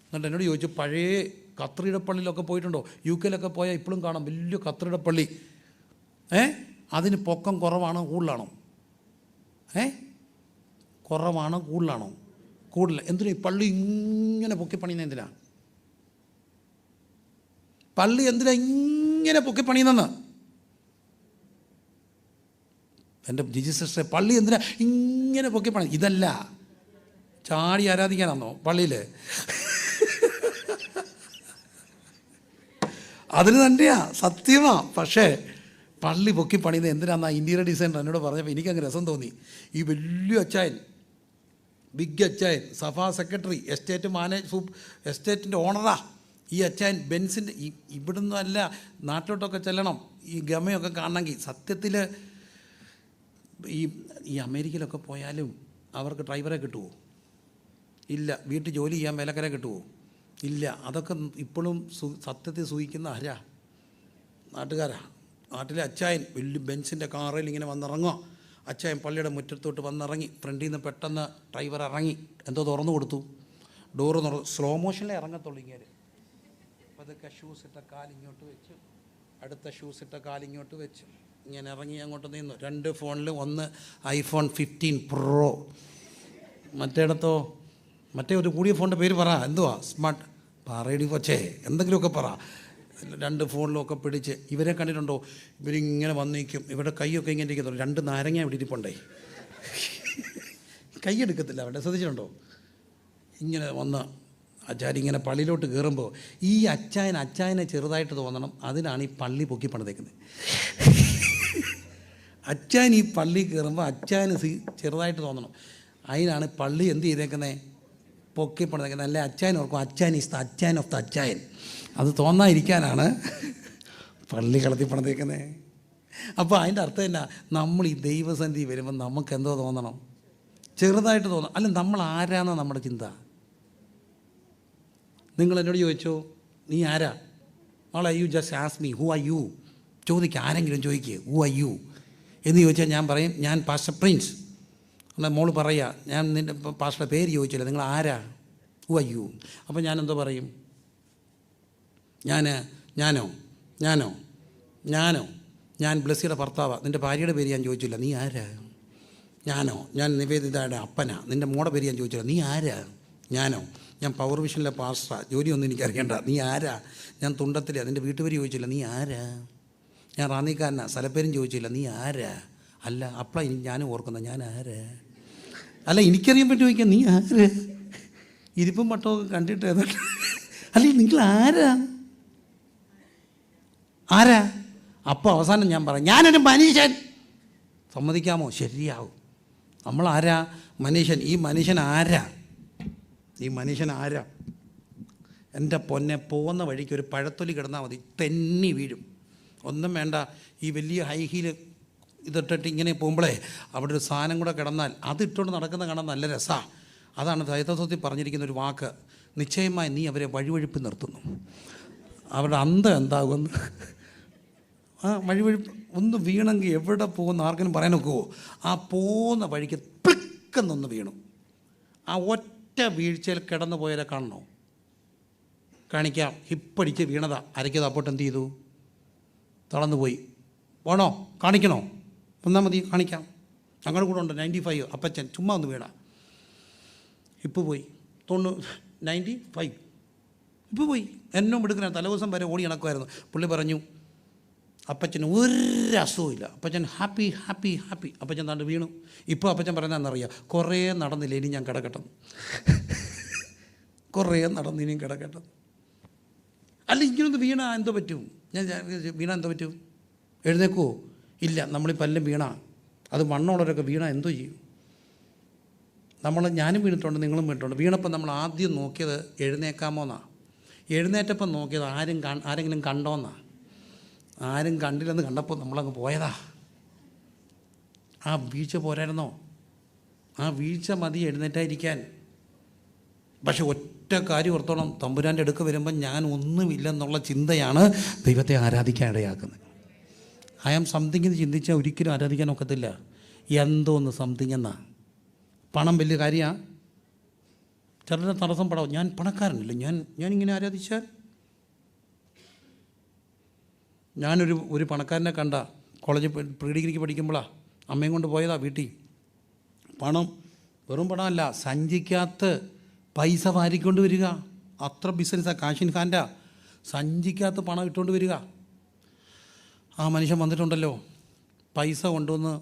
എന്നിട്ട് എന്നോട് ചോദിച്ചു, പഴയ കത്രിയുടെ പള്ളിയിലൊക്കെ പോയിട്ടുണ്ടോ? UK പോയാൽ ഇപ്പോഴും കാണാം വലിയ കത്രിയുടെ പള്ളി. അതിന് പൊക്കം കുറവാണോ കൂടുതലാണോ? കുറവാണോ കൂടുതലാണോ? കൂടുതൽ. എന്തിനാ ഈ പള്ളി ഇങ്ങനെ പൊക്കി പണിയുന്നത്? എന്തിനാ പള്ളി എന്തിനാ ഇങ്ങനെ പൊക്കി പണിയുന്നെന്ന്? എൻ്റെ ജിജി സിസ്റ്ററെ, പള്ളി എന്തിനാ ഇങ്ങനെ പൊക്കി പണി? ഇതല്ല ചാടി ആരാധിക്കാനാണോ പള്ളിയിൽ? അതിന് തന്നെയാ, സത്യമാ. പക്ഷേ പള്ളി പൊക്കി പണിയുന്നത് എന്തിനാന്നാ ഇൻറ്റീരിയർ ഡിസൈനർ എന്നോട് പറഞ്ഞപ്പോൾ എനിക്കങ്ങ് രസം തോന്നി. ഈ വലിയ അച്ചായൻ, ബിഗ് അച്ചായൻ, സഭാ സെക്രട്ടറി, എസ്റ്റേറ്റിൻ്റെ ഓണറാ, ഈ അച്ചായൻ ബെൻസിൻ്റെ ഇവിടുന്ന് അല്ല, നാട്ടിലോട്ടൊക്കെ ചെല്ലണം, ഈ ഗമയൊക്കെ കാണണമെങ്കിൽ. സത്യത്തിൽ ഈ അമേരിക്കയിലൊക്കെ പോയാലും അവർക്ക് ഡ്രൈവറെ കിട്ടുമോ? ഇല്ല. വീട്ടിൽ ജോലി ചെയ്യാൻ വേലക്കാരെ കിട്ടുമോ? ഇല്ല. അതൊക്കെ ഇപ്പോഴും സത്യത്തിൽ സൂഹിക്കുന്ന ആരാ? നാട്ടുകാരാ. നാട്ടിലെ അച്ചായൻ വലിയ ബെൻസിൻ്റെ കാറിൽ ഇങ്ങനെ വന്നിറങ്ങുക. അച്ചായൻ പള്ളിയുടെ മുറ്റത്തോട്ട് വന്നിറങ്ങി. ഫ്രണ്ടിൽ നിന്ന് പെട്ടെന്ന് ഡ്രൈവർ ഇറങ്ങി, എന്തോ തുറന്നു കൊടുത്തു. ഡോറ് സ്ലോ മോഷനിലേ ഇറങ്ങത്തുള്ളൂ. ഇങ്ങനെ പതുക്കെ ഷൂസ് ഇട്ട കാലിങ്ങോട്ട് വെച്ചു, അടുത്ത ഷൂസ് ഇട്ട കാലിങ്ങോട്ട് വെച്ചു, ഇങ്ങനെ ഇറങ്ങി അങ്ങോട്ട് നിന്നു. 2 ഫോണിൽ, ഒന്ന് iPhone 15 Pro, മറ്റേടത്തോ മറ്റേ ഒരു കൂടിയ ഫോണിൻ്റെ പേര് പറ, എന്തുവാ? സ്മാർട്ട് പറയടി കൊച്ചേ, എന്തെങ്കിലുമൊക്കെ പറ. 2 ഫോണിലൊക്കെ പിടിച്ച് ഇവരെ കണ്ടിട്ടുണ്ടോ? ഇവരിങ്ങനെ വന്നിരിക്കും, ഇവരുടെ കൈയൊക്കെ ഇങ്ങനെ ഇരിക്കുന്നുള്ളൂ. 2 നാരങ്ങ ഇവിടെ ഇരിപ്പുണ്ടേ, കൈ എടുക്കത്തില്ല അവിടെ, ശ്രദ്ധിച്ചിട്ടുണ്ടോ? ഇങ്ങനെ വന്ന് അച്ചായൻ ഇങ്ങനെ പള്ളിയിലോട്ട് കയറുമ്പോൾ ഈ അച്ചായനെ ചെറുതായിട്ട് തോന്നണം. അതിനാണ് ഈ പള്ളി പൊക്കി പണിതേക്കുന്നത്. അച്ചായൻ ഈ പള്ളി കയറുമ്പോൾ അച്ചായന് ചെറുതായിട്ട് തോന്നണം. അതിനാണ് പള്ളി എന്ത് ചെയ്തേക്കുന്നത്? പൊക്കി പണിതേക്കുന്നത്. അല്ലെ അച്ചായൻ ഓർക്കും അച്ചായൻ ഈസ് ദ അച്ചായൻ ഓഫ് ദ അച്ചായൻ. അത് തോന്നാതിരിക്കാനാണ് പള്ളി കളത്തി പണിതേക്കുന്നത്. അപ്പോൾ അതിൻ്റെ അർത്ഥം എന്നാ? നമ്മൾ ഈ ദൈവസന്നിധി വരുമ്പോൾ നമുക്ക് എന്തോ തോന്നണം? ചെറുതായിട്ട് തോന്നണം. അല്ല, നമ്മൾ ആരാന്നാണ് നമ്മുടെ ചിന്ത. നിങ്ങൾ എന്നോട് ചോദിച്ചോ, നീ ആരാ? All I you just ask me who are you. ചോദിക്കുക, ആരെങ്കിലും ചോദിക്കുക ഹു ആർ യു എന്ന് ചോദിച്ചാൽ ഞാൻ പറയും ഞാൻ പാസ്റ്റർ പ്രിൻസ്. എന്നാൽ മോള് പറയുക, ഞാൻ നിൻ്റെ പാസ്റ്ററുടെ പേര് ചോദിച്ചില്ല, നിങ്ങൾ ആരാ? Who are you. അപ്പോൾ ഞാനെന്തോ പറയും? ഞാൻ ബ്ലസ്സിയുടെ ഭർത്താവാണ്. നിൻ്റെ ഭാര്യയുടെ പേര് ഞാൻ ചോദിച്ചില്ല, നീ ആരാ? ഞാൻ നിവേദിതയുടെ അപ്പനാ. നിൻ്റെ മോടെ പേര് ഞാൻ ചോദിച്ചില്ല, നീ ആരാ? ഞാൻ പവർ വിഷനിലെ പാസ്റ്ററാ. ജോലിയൊന്നും എനിക്കറിയണ്ട, നീ ആരാ? ഞാൻ തുണ്ടത്തിലെ, നിൻ്റെ വീട്ടുപേര് ചോദിച്ചില്ല, നീ ആരാ? ഞാൻ റാന്നിക്കാരനാ, സ്ഥലപ്പേരും ചോദിച്ചില്ല, നീ ആരാ? അല്ല, അപ്പോഴാണ് ഞാനും ഓർക്കുന്നത്, ഞാൻ ആരാ? അല്ല, എനിക്കറിയാൻ പറ്റുമോ ചോദിക്കാം, നീ ആരാ? ഇരിപ്പും പട്ടമൊക്കെ കണ്ടിട്ട് അല്ല, നിങ്ങൾ ആരാ? അപ്പോൾ അവസാനം ഞാൻ പറയാം, ഞാനൊരു മനുഷ്യൻ. സമ്മതിക്കാമോ? ശരിയാവും. നമ്മളാരാ? മനുഷ്യൻ. ഈ മനുഷ്യൻ ആരാ? എൻ്റെ പൊന്നെ, പോകുന്ന വഴിക്ക് ഒരു പഴത്തൊലി കിടന്നാൽ മതി, തെന്നി വീഴും. ഒന്നും വേണ്ട, ഈ വലിയ ഹൈ ഹീൽ ഇതിട്ടിട്ട് ഇങ്ങനെ പോകുമ്പോഴേ അവിടെ ഒരു സാധനം കൂടെ കിടന്നാൽ അത് ഇട്ടുകൊണ്ട് നടക്കുന്ന കാണാൻ നല്ല രസമാണ്. അതാണ് ദൈവത്തിൽ പറഞ്ഞിരിക്കുന്ന ഒരു വാക്ക്. നിശ്ചയമായി നീ അവരെ വഴിവഴുപ്പ് നിർത്തുന്നു. അവരുടെ അന്തം എന്താകുമെന്ന്. വഴിവഴുപ്പ് ഒന്ന് വീണെങ്കിൽ എവിടെ പോകുന്ന ആർക്കും പറയാൻ ഒക്കുമോ? ആ പോകുന്ന വഴിക്ക് പ്ലിക്കെന്നൊന്ന് വീണു. ആ ഒറ്റ വീഴ്ചയിൽ കിടന്നു പോയാലെ കാണണോ? കാണിക്കാം. ഹിപ്പടിച്ച് വീണതാ, അരയ്ക്കത്. അപ്പോട്ട് എന്ത് ചെയ്തു? തളർന്നു പോയി. വേണോ? കാണിക്കണോ? ഒന്നാം മതി, കാണിക്കാം. ഞങ്ങളുടെ കൂടെ ഉണ്ട് 95 അപ്പച്ചൻ, ചുമ്മാ ഒന്ന് വീണ, ഇപ്പോൾ പോയി 95 ഇപ്പോൾ പോയി. എന്നും എടുക്കുന്ന തലേദിവസം വരെ ഓടി നടക്കുമായിരുന്നു. പുള്ളി പറഞ്ഞു, അപ്പച്ചന് ഒരു അസുഖമില്ല, അപ്പച്ചൻ ഹാപ്പി. അപ്പച്ചൻ താണ്ട് വീണു. ഇപ്പോൾ അപ്പച്ചൻ പറയുന്നതെന്നറിയാം, കുറേ നടന്നില്ല, ഇനി ഞാൻ കിടക്കട്ടെ. ഇനിയും കിടക്കട്ടെ. അല്ല, ഇങ്ങനൊന്ന് വീണാ എന്തോ പറ്റും? വീണാ എന്തോ പറ്റും? എഴുന്നേക്കുമോ? ഇല്ല. നമ്മളീ പല്ലും വീണാ, അത് വണ്ണമുള്ളവരൊക്കെ വീണാ എന്തോ ചെയ്യും? ഞാനും വീണിട്ടുണ്ട്, നിങ്ങളും വീണിട്ടുണ്ട്. വീണപ്പോൾ നമ്മൾ ആദ്യം നോക്കിയത് എഴുന്നേക്കാമോന്നാണ്. എഴുന്നേറ്റപ്പം നോക്കിയത് ആരെങ്കിലും കണ്ടോന്നാണ്. ആരും കണ്ടില്ലെന്ന് കണ്ടപ്പോൾ നമ്മളങ്ങ് പോയതാ. ആ വീഴ്ച പോരായിരുന്നോ? ആ വീഴ്ച മതി എഴുന്നേറ്റായിരിക്കാൻ. പക്ഷെ ഒറ്റ കാര്യം ഓർത്തോണം, തമ്പുരാൻ്റെ അടുക്ക വരുമ്പം ഞാൻ ഒന്നുമില്ലെന്നുള്ള ചിന്തയാണ് ദൈവത്തെ ആരാധിക്കാൻ ഇടയാക്കുന്നത്. ഐ ആം സംതിങ് എന്ന് ചിന്തിച്ചാൽ ഒരിക്കലും ആരാധിക്കാൻ ഒക്കത്തില്ല. എന്തോന്ന് സംതിങ് എന്നാ? പണം വലിയ കാര്യമാണ്. ചിലരുടെ തടസ്സം പടവും. ഞാൻ പണക്കാരനില്ല, ഞാനിങ്ങനെ ആരാധിച്ചാൽ. ഞാനൊരു പണക്കാരനെ കണ്ട, കോളേജിൽ പ്രീ ഡിഗ്രിക്ക് പഠിക്കുമ്പോഴാണ് അമ്മയും കൊണ്ട് പോയതാ വീട്ടിൽ. പണം, വെറും പണമല്ല, സഞ്ചിക്കകത്ത് പൈസ വാരിക്കൊണ്ട് വരിക. അത്ര ബിസിനസ്സാണ്. കാശിൻ ഖാൻ്റെ സഞ്ചിക്കകത്ത് പണം ഇട്ടുകൊണ്ട് വരിക. ആ മനുഷ്യൻ വന്നിട്ടുണ്ടല്ലോ, പൈസ കൊണ്ടുവന്ന്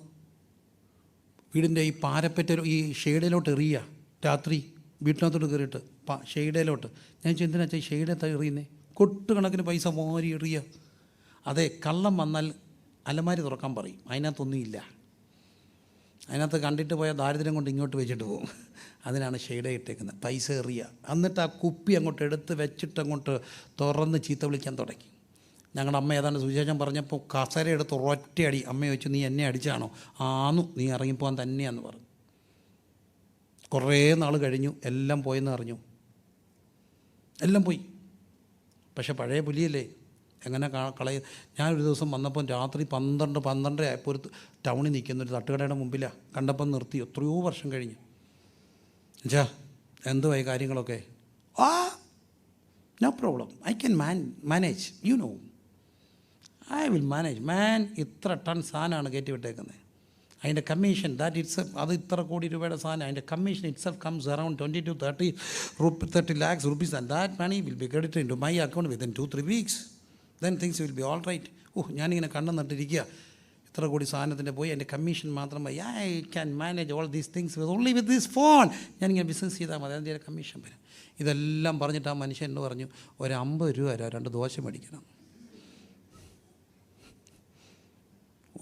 വീടിൻ്റെ ഈ പാരപ്പറ്റ ഈ ഷെയ്ഡിലോട്ട് എറിയുക. രാത്രി വീട്ടിനകത്തോട്ട് കയറിയിട്ട് ഷെയ്ഡിലോട്ട്. ഞാൻ എന്തിനാ ഈ ഷെയ്ഡെത്താ എറിയുന്നേ? കൊട്ടുകണക്കിന് പൈസ മോരി എറിയുക. അതെ, കള്ളം വന്നാൽ അലമാരി തുറക്കാൻ പറയും, അതിനകത്തൊന്നുമില്ല. അതിനകത്ത് കണ്ടിട്ട് പോയാൽ ദാരിദ്ര്യം കൊണ്ട് ഇങ്ങോട്ട് വെച്ചിട്ട് പോകും. അതിനാണ് ഷെയ്ഡ് ഇട്ടേക്കുന്നത്. പൈസ എറിയുക, എന്നിട്ട് ആ കുപ്പി അങ്ങോട്ട് എടുത്ത് വെച്ചിട്ട് അങ്ങോട്ട് തുറന്ന് ചീത്ത വിളിക്കാൻ തുടങ്ങി. ഞങ്ങളുടെ അമ്മ ഏതാണ്ട് സുവിശേഷം പറഞ്ഞപ്പോൾ കസര എടുത്ത് ഒറ്റയടി. അമ്മ ചോദിച്ചു, നീ എന്നെ അടിച്ചാണോ? ആന്നു, നീ ഇറങ്ങിപ്പോകാൻ തന്നെയാന്ന് പറഞ്ഞു. കുറേ നാൾ കഴിഞ്ഞു, എല്ലാം പോയെന്ന് അറിഞ്ഞു. എല്ലാം പോയി. പക്ഷെ പഴയ പുലിയല്ലേ, എങ്ങനെ കളയും. ഞാനൊരു ദിവസം വന്നപ്പം രാത്രി 12 ആയപ്പോൾ ഒരു ടൗണിൽ നിൽക്കുന്നൊരു തട്ടുകടയുടെ മുമ്പിലാണ്. കണ്ടപ്പം നിർത്തി. എത്രയോ വർഷം കഴിഞ്ഞു. എന്നുവെച്ചാ എന്തുവായി കാര്യങ്ങളൊക്കെ? No problem, I can manage, you know, I will manage. ഇത്ര ടൺ സാധനമാണ് കയറ്റി വിട്ടേക്കുന്നത്. അതിൻ്റെ കമ്മീഷൻ ദാറ്റ് ഇറ്റ്സ്, അത് ഇത്ര കോടി രൂപയുടെ സാധനം. അതിൻ്റെ commission itself comes around 20 to 30 lakhs rupees, and that money will be credited into my account within 2-3 weeks. Then things will be all right. ഞാനിങ്ങനെ കണ്ണ് നട്ടിരിക്കുക. ഇത്ര കോടി സാധനത്തിൻ്റെ പോയി എൻ്റെ കമ്മീഷൻ മാത്രം പോയി. I can manage all these things with only with this phone. ഞാനിങ്ങനെ ബിസിനസ് ചെയ്താൽ മതി, അതിൻ്റെ കമ്മീഷൻ വരും. ഇതെല്ലാം പറഞ്ഞിട്ട് ആ മനുഷ്യൻ എന്ന് പറഞ്ഞു, ഒരു 50 രൂപ തരാം, 2 ദോശ മേടിക്കണം.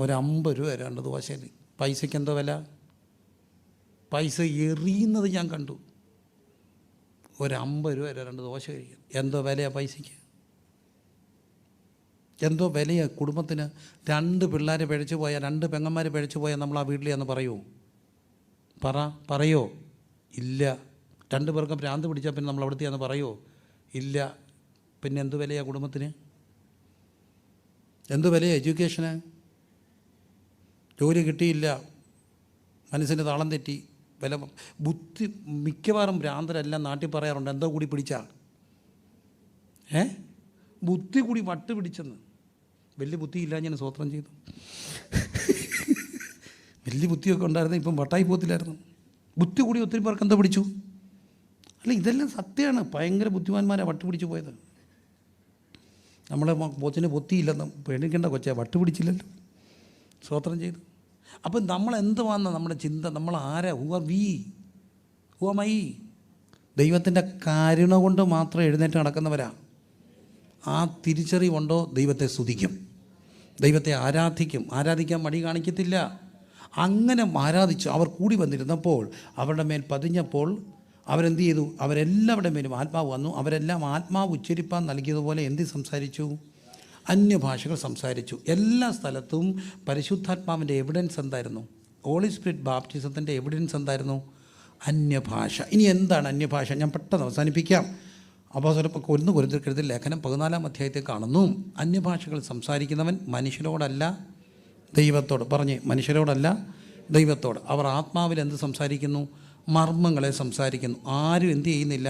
ഒരു 50 രൂപ തരാം, 2 ദോശ. പൈസയ്ക്ക് എന്തോ വില? പൈസ എറിയുന്നത് ഞാൻ കണ്ടു. ഒരു 50 രൂപ തരാം, 2 ദോശ കഴിക്കാം. എന്തോ വിലയാണ് പൈസയ്ക്ക്, എന്തോ വിലയാണ് കുടുംബത്തിന്. 2 പിള്ളേർ പിഴച്ചു പോയാൽ, 2 പെങ്ങന്മാർ പിഴച്ചു പോയാൽ നമ്മൾ ആ വീട്ടിലെന്ന് പറയുമോ? പറയോ? ഇല്ല. 2 പേർക്കും ഭ്രാന്ത് പിടിച്ചാൽ പിന്നെ നമ്മൾ അവിടുത്തെയാന്ന് പറയുമോ? ഇല്ല. പിന്നെ എന്ത് വിലയാണ് കുടുംബത്തിന്? എന്ത് വിലയാണ് എഡ്യൂക്കേഷന്? ജോലി കിട്ടിയില്ല, മനസ്സിന് താളം തെറ്റി, വില ബുദ്ധി. മിക്കവാറും ഭ്രാന്തരെല്ലാം നാട്ടിൽ പറയാറുണ്ട്, എന്തോ കൂടി പിടിച്ചാൽ ബുദ്ധി കൂടി വട്ട് പിടിച്ചെന്ന്. വലിയ ബുദ്ധിയില്ല, ഞാൻ സ്വോത്രം ചെയ്തു. വലിയ ബുദ്ധിയൊക്കെ ഉണ്ടായിരുന്നു, ഇപ്പം വട്ടായി പോകത്തില്ലായിരുന്നു. ബുദ്ധി കൂടി ഒത്തിരി പേർക്ക് എന്താ പിടിച്ചു? അല്ല, ഇതെല്ലാം സത്യമാണ്. ഭയങ്കര ബുദ്ധിമാന്മാരാണ് വട്ട് പിടിച്ചു പോയത്. നമ്മളെ കൊച്ചിന് ബുദ്ധിയില്ലെന്ന് പേടിക്കേണ്ട കൊച്ചാ, വട്ട് പിടിച്ചില്ലല്ലോ, സ്വോത്രം ചെയ്തു. അപ്പം നമ്മൾ എന്തുവാന്ന നമ്മുടെ ചിന്ത? നമ്മൾ ആരാ? Who am I? ദൈവത്തിൻ്റെ കരുണ കൊണ്ട് മാത്രം എഴുന്നേറ്റ് നടക്കുന്നവരാ. ആ തിരിച്ചറിവുണ്ടോ? ദൈവത്തെ സ്തുതിക്കും, ദൈവത്തെ ആരാധിക്കാൻ മടി കാണിക്കത്തില്ല. അങ്ങനെ ആരാധിച്ചു. അവർ കൂടി വന്നിരുന്നപ്പോൾ, അവരുടെ മേൽ പതിഞ്ഞപ്പോൾ അവരെന്ത് ചെയ്തു? അവരെല്ലാവരുടെ മേലും ആത്മാവ് വന്നു. അവരെല്ലാം ആത്മാവ് ഉച്ചരിപ്പാൻ നൽകിയതുപോലെ എന്ത് സംസാരിച്ചു? അന്യഭാഷകൾ സംസാരിച്ചു. എല്ലാ സ്ഥലത്തും പരിശുദ്ധാത്മാവിൻ്റെ എവിഡൻസ് എന്തായിരുന്നു? ഹോളി സ്പിരിറ്റ് ബാപ്റ്റിസത്തിൻ്റെ എവിഡൻസ് എന്തായിരുന്നു? അന്യഭാഷ. ഇനി എന്താണ് അന്യഭാഷ? ഞാൻ പെട്ടെന്ന് അവസാനിപ്പിക്കാം. അപ്പോൾ ചിലപ്പോൾ 1 കൊരിന്ത്യർക്കെഴുതിയ ലേഖനം 14-ാം അധ്യായത്തിൽ കാണുന്നു, അന്യഭാഷകൾ സംസാരിക്കുന്നവൻ മനുഷ്യരോടല്ല ദൈവത്തോട്. പറഞ്ഞേ, മനുഷ്യരോടല്ല ദൈവത്തോട്. അവർ ആത്മാവിൽ എന്ത് സംസാരിക്കുന്നു? മർമ്മങ്ങളെ സംസാരിക്കുന്നു. ആരും എന്ത് ചെയ്യുന്നില്ല?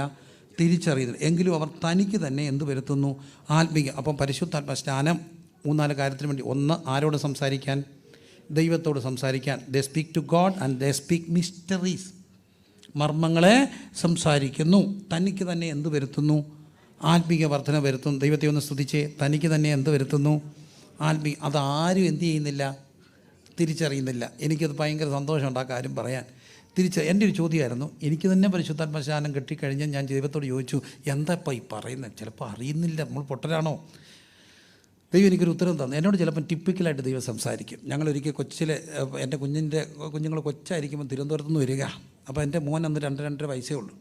തിരിച്ചറിയുന്നില്ല. എങ്കിലും അവർ തനിക്ക് തന്നെ എന്ത് വരുത്തുന്നു? ആത്മീക. അപ്പം പരിശുദ്ധാത്മ സ്നാനം 3-4 കാര്യത്തിന് വേണ്ടി. 1, ആരോട് സംസാരിക്കാൻ? ദൈവത്തോട് സംസാരിക്കാൻ. They speak to God and they speak mysteries. മർമ്മങ്ങളെ സംസാരിക്കുന്നു. തനിക്ക് തന്നെ എന്ത് വരുത്തുന്നു? ആത്മീക വർധന വരുത്തുന്നു. ദൈവത്തെ ഒന്ന് സ്തുതിച്ചേ. തനിക്ക് തന്നെ എന്ത് വരുത്തുന്നു? ആത്മീക. അതാരും എന്ത് ചെയ്യുന്നില്ല? തിരിച്ചറിയുന്നില്ല. എനിക്കത് ഭയങ്കര സന്തോഷമുണ്ട് ആ കാര്യം പറയാൻ. എൻ്റെ ഒരു ചോദ്യമായിരുന്നു, എനിക്ക് തന്നെ പരിശുദ്ധാത്മസ്നാനം കിട്ടിക്കഴിഞ്ഞാൽ ഞാൻ ദൈവത്തോട് ചോദിച്ചു, എന്താ ഇപ്പം ഈ പറയുന്നത്? ചിലപ്പോൾ അറിയുന്നില്ല, നമ്മൾ പൊട്ടരാണോ? ദൈവം എനിക്കൊരു ഉത്തരം തന്നു. എന്നോട് ചിലപ്പം ടിപ്പിക്കലായിട്ട് ദൈവം സംസാരിക്കും. ഞങ്ങളൊരിക്കൽ കൊച്ചിലെ എൻ്റെ കുഞ്ഞുങ്ങൾ കൊച്ചായിരിക്കുമ്പോൾ തിരുവനന്തപുരത്ത് നിന്ന് വരിക. അപ്പോൾ എൻ്റെ മോൻ അന്ന് 2-2.5 വയസ്സേ ഉള്ളൂ.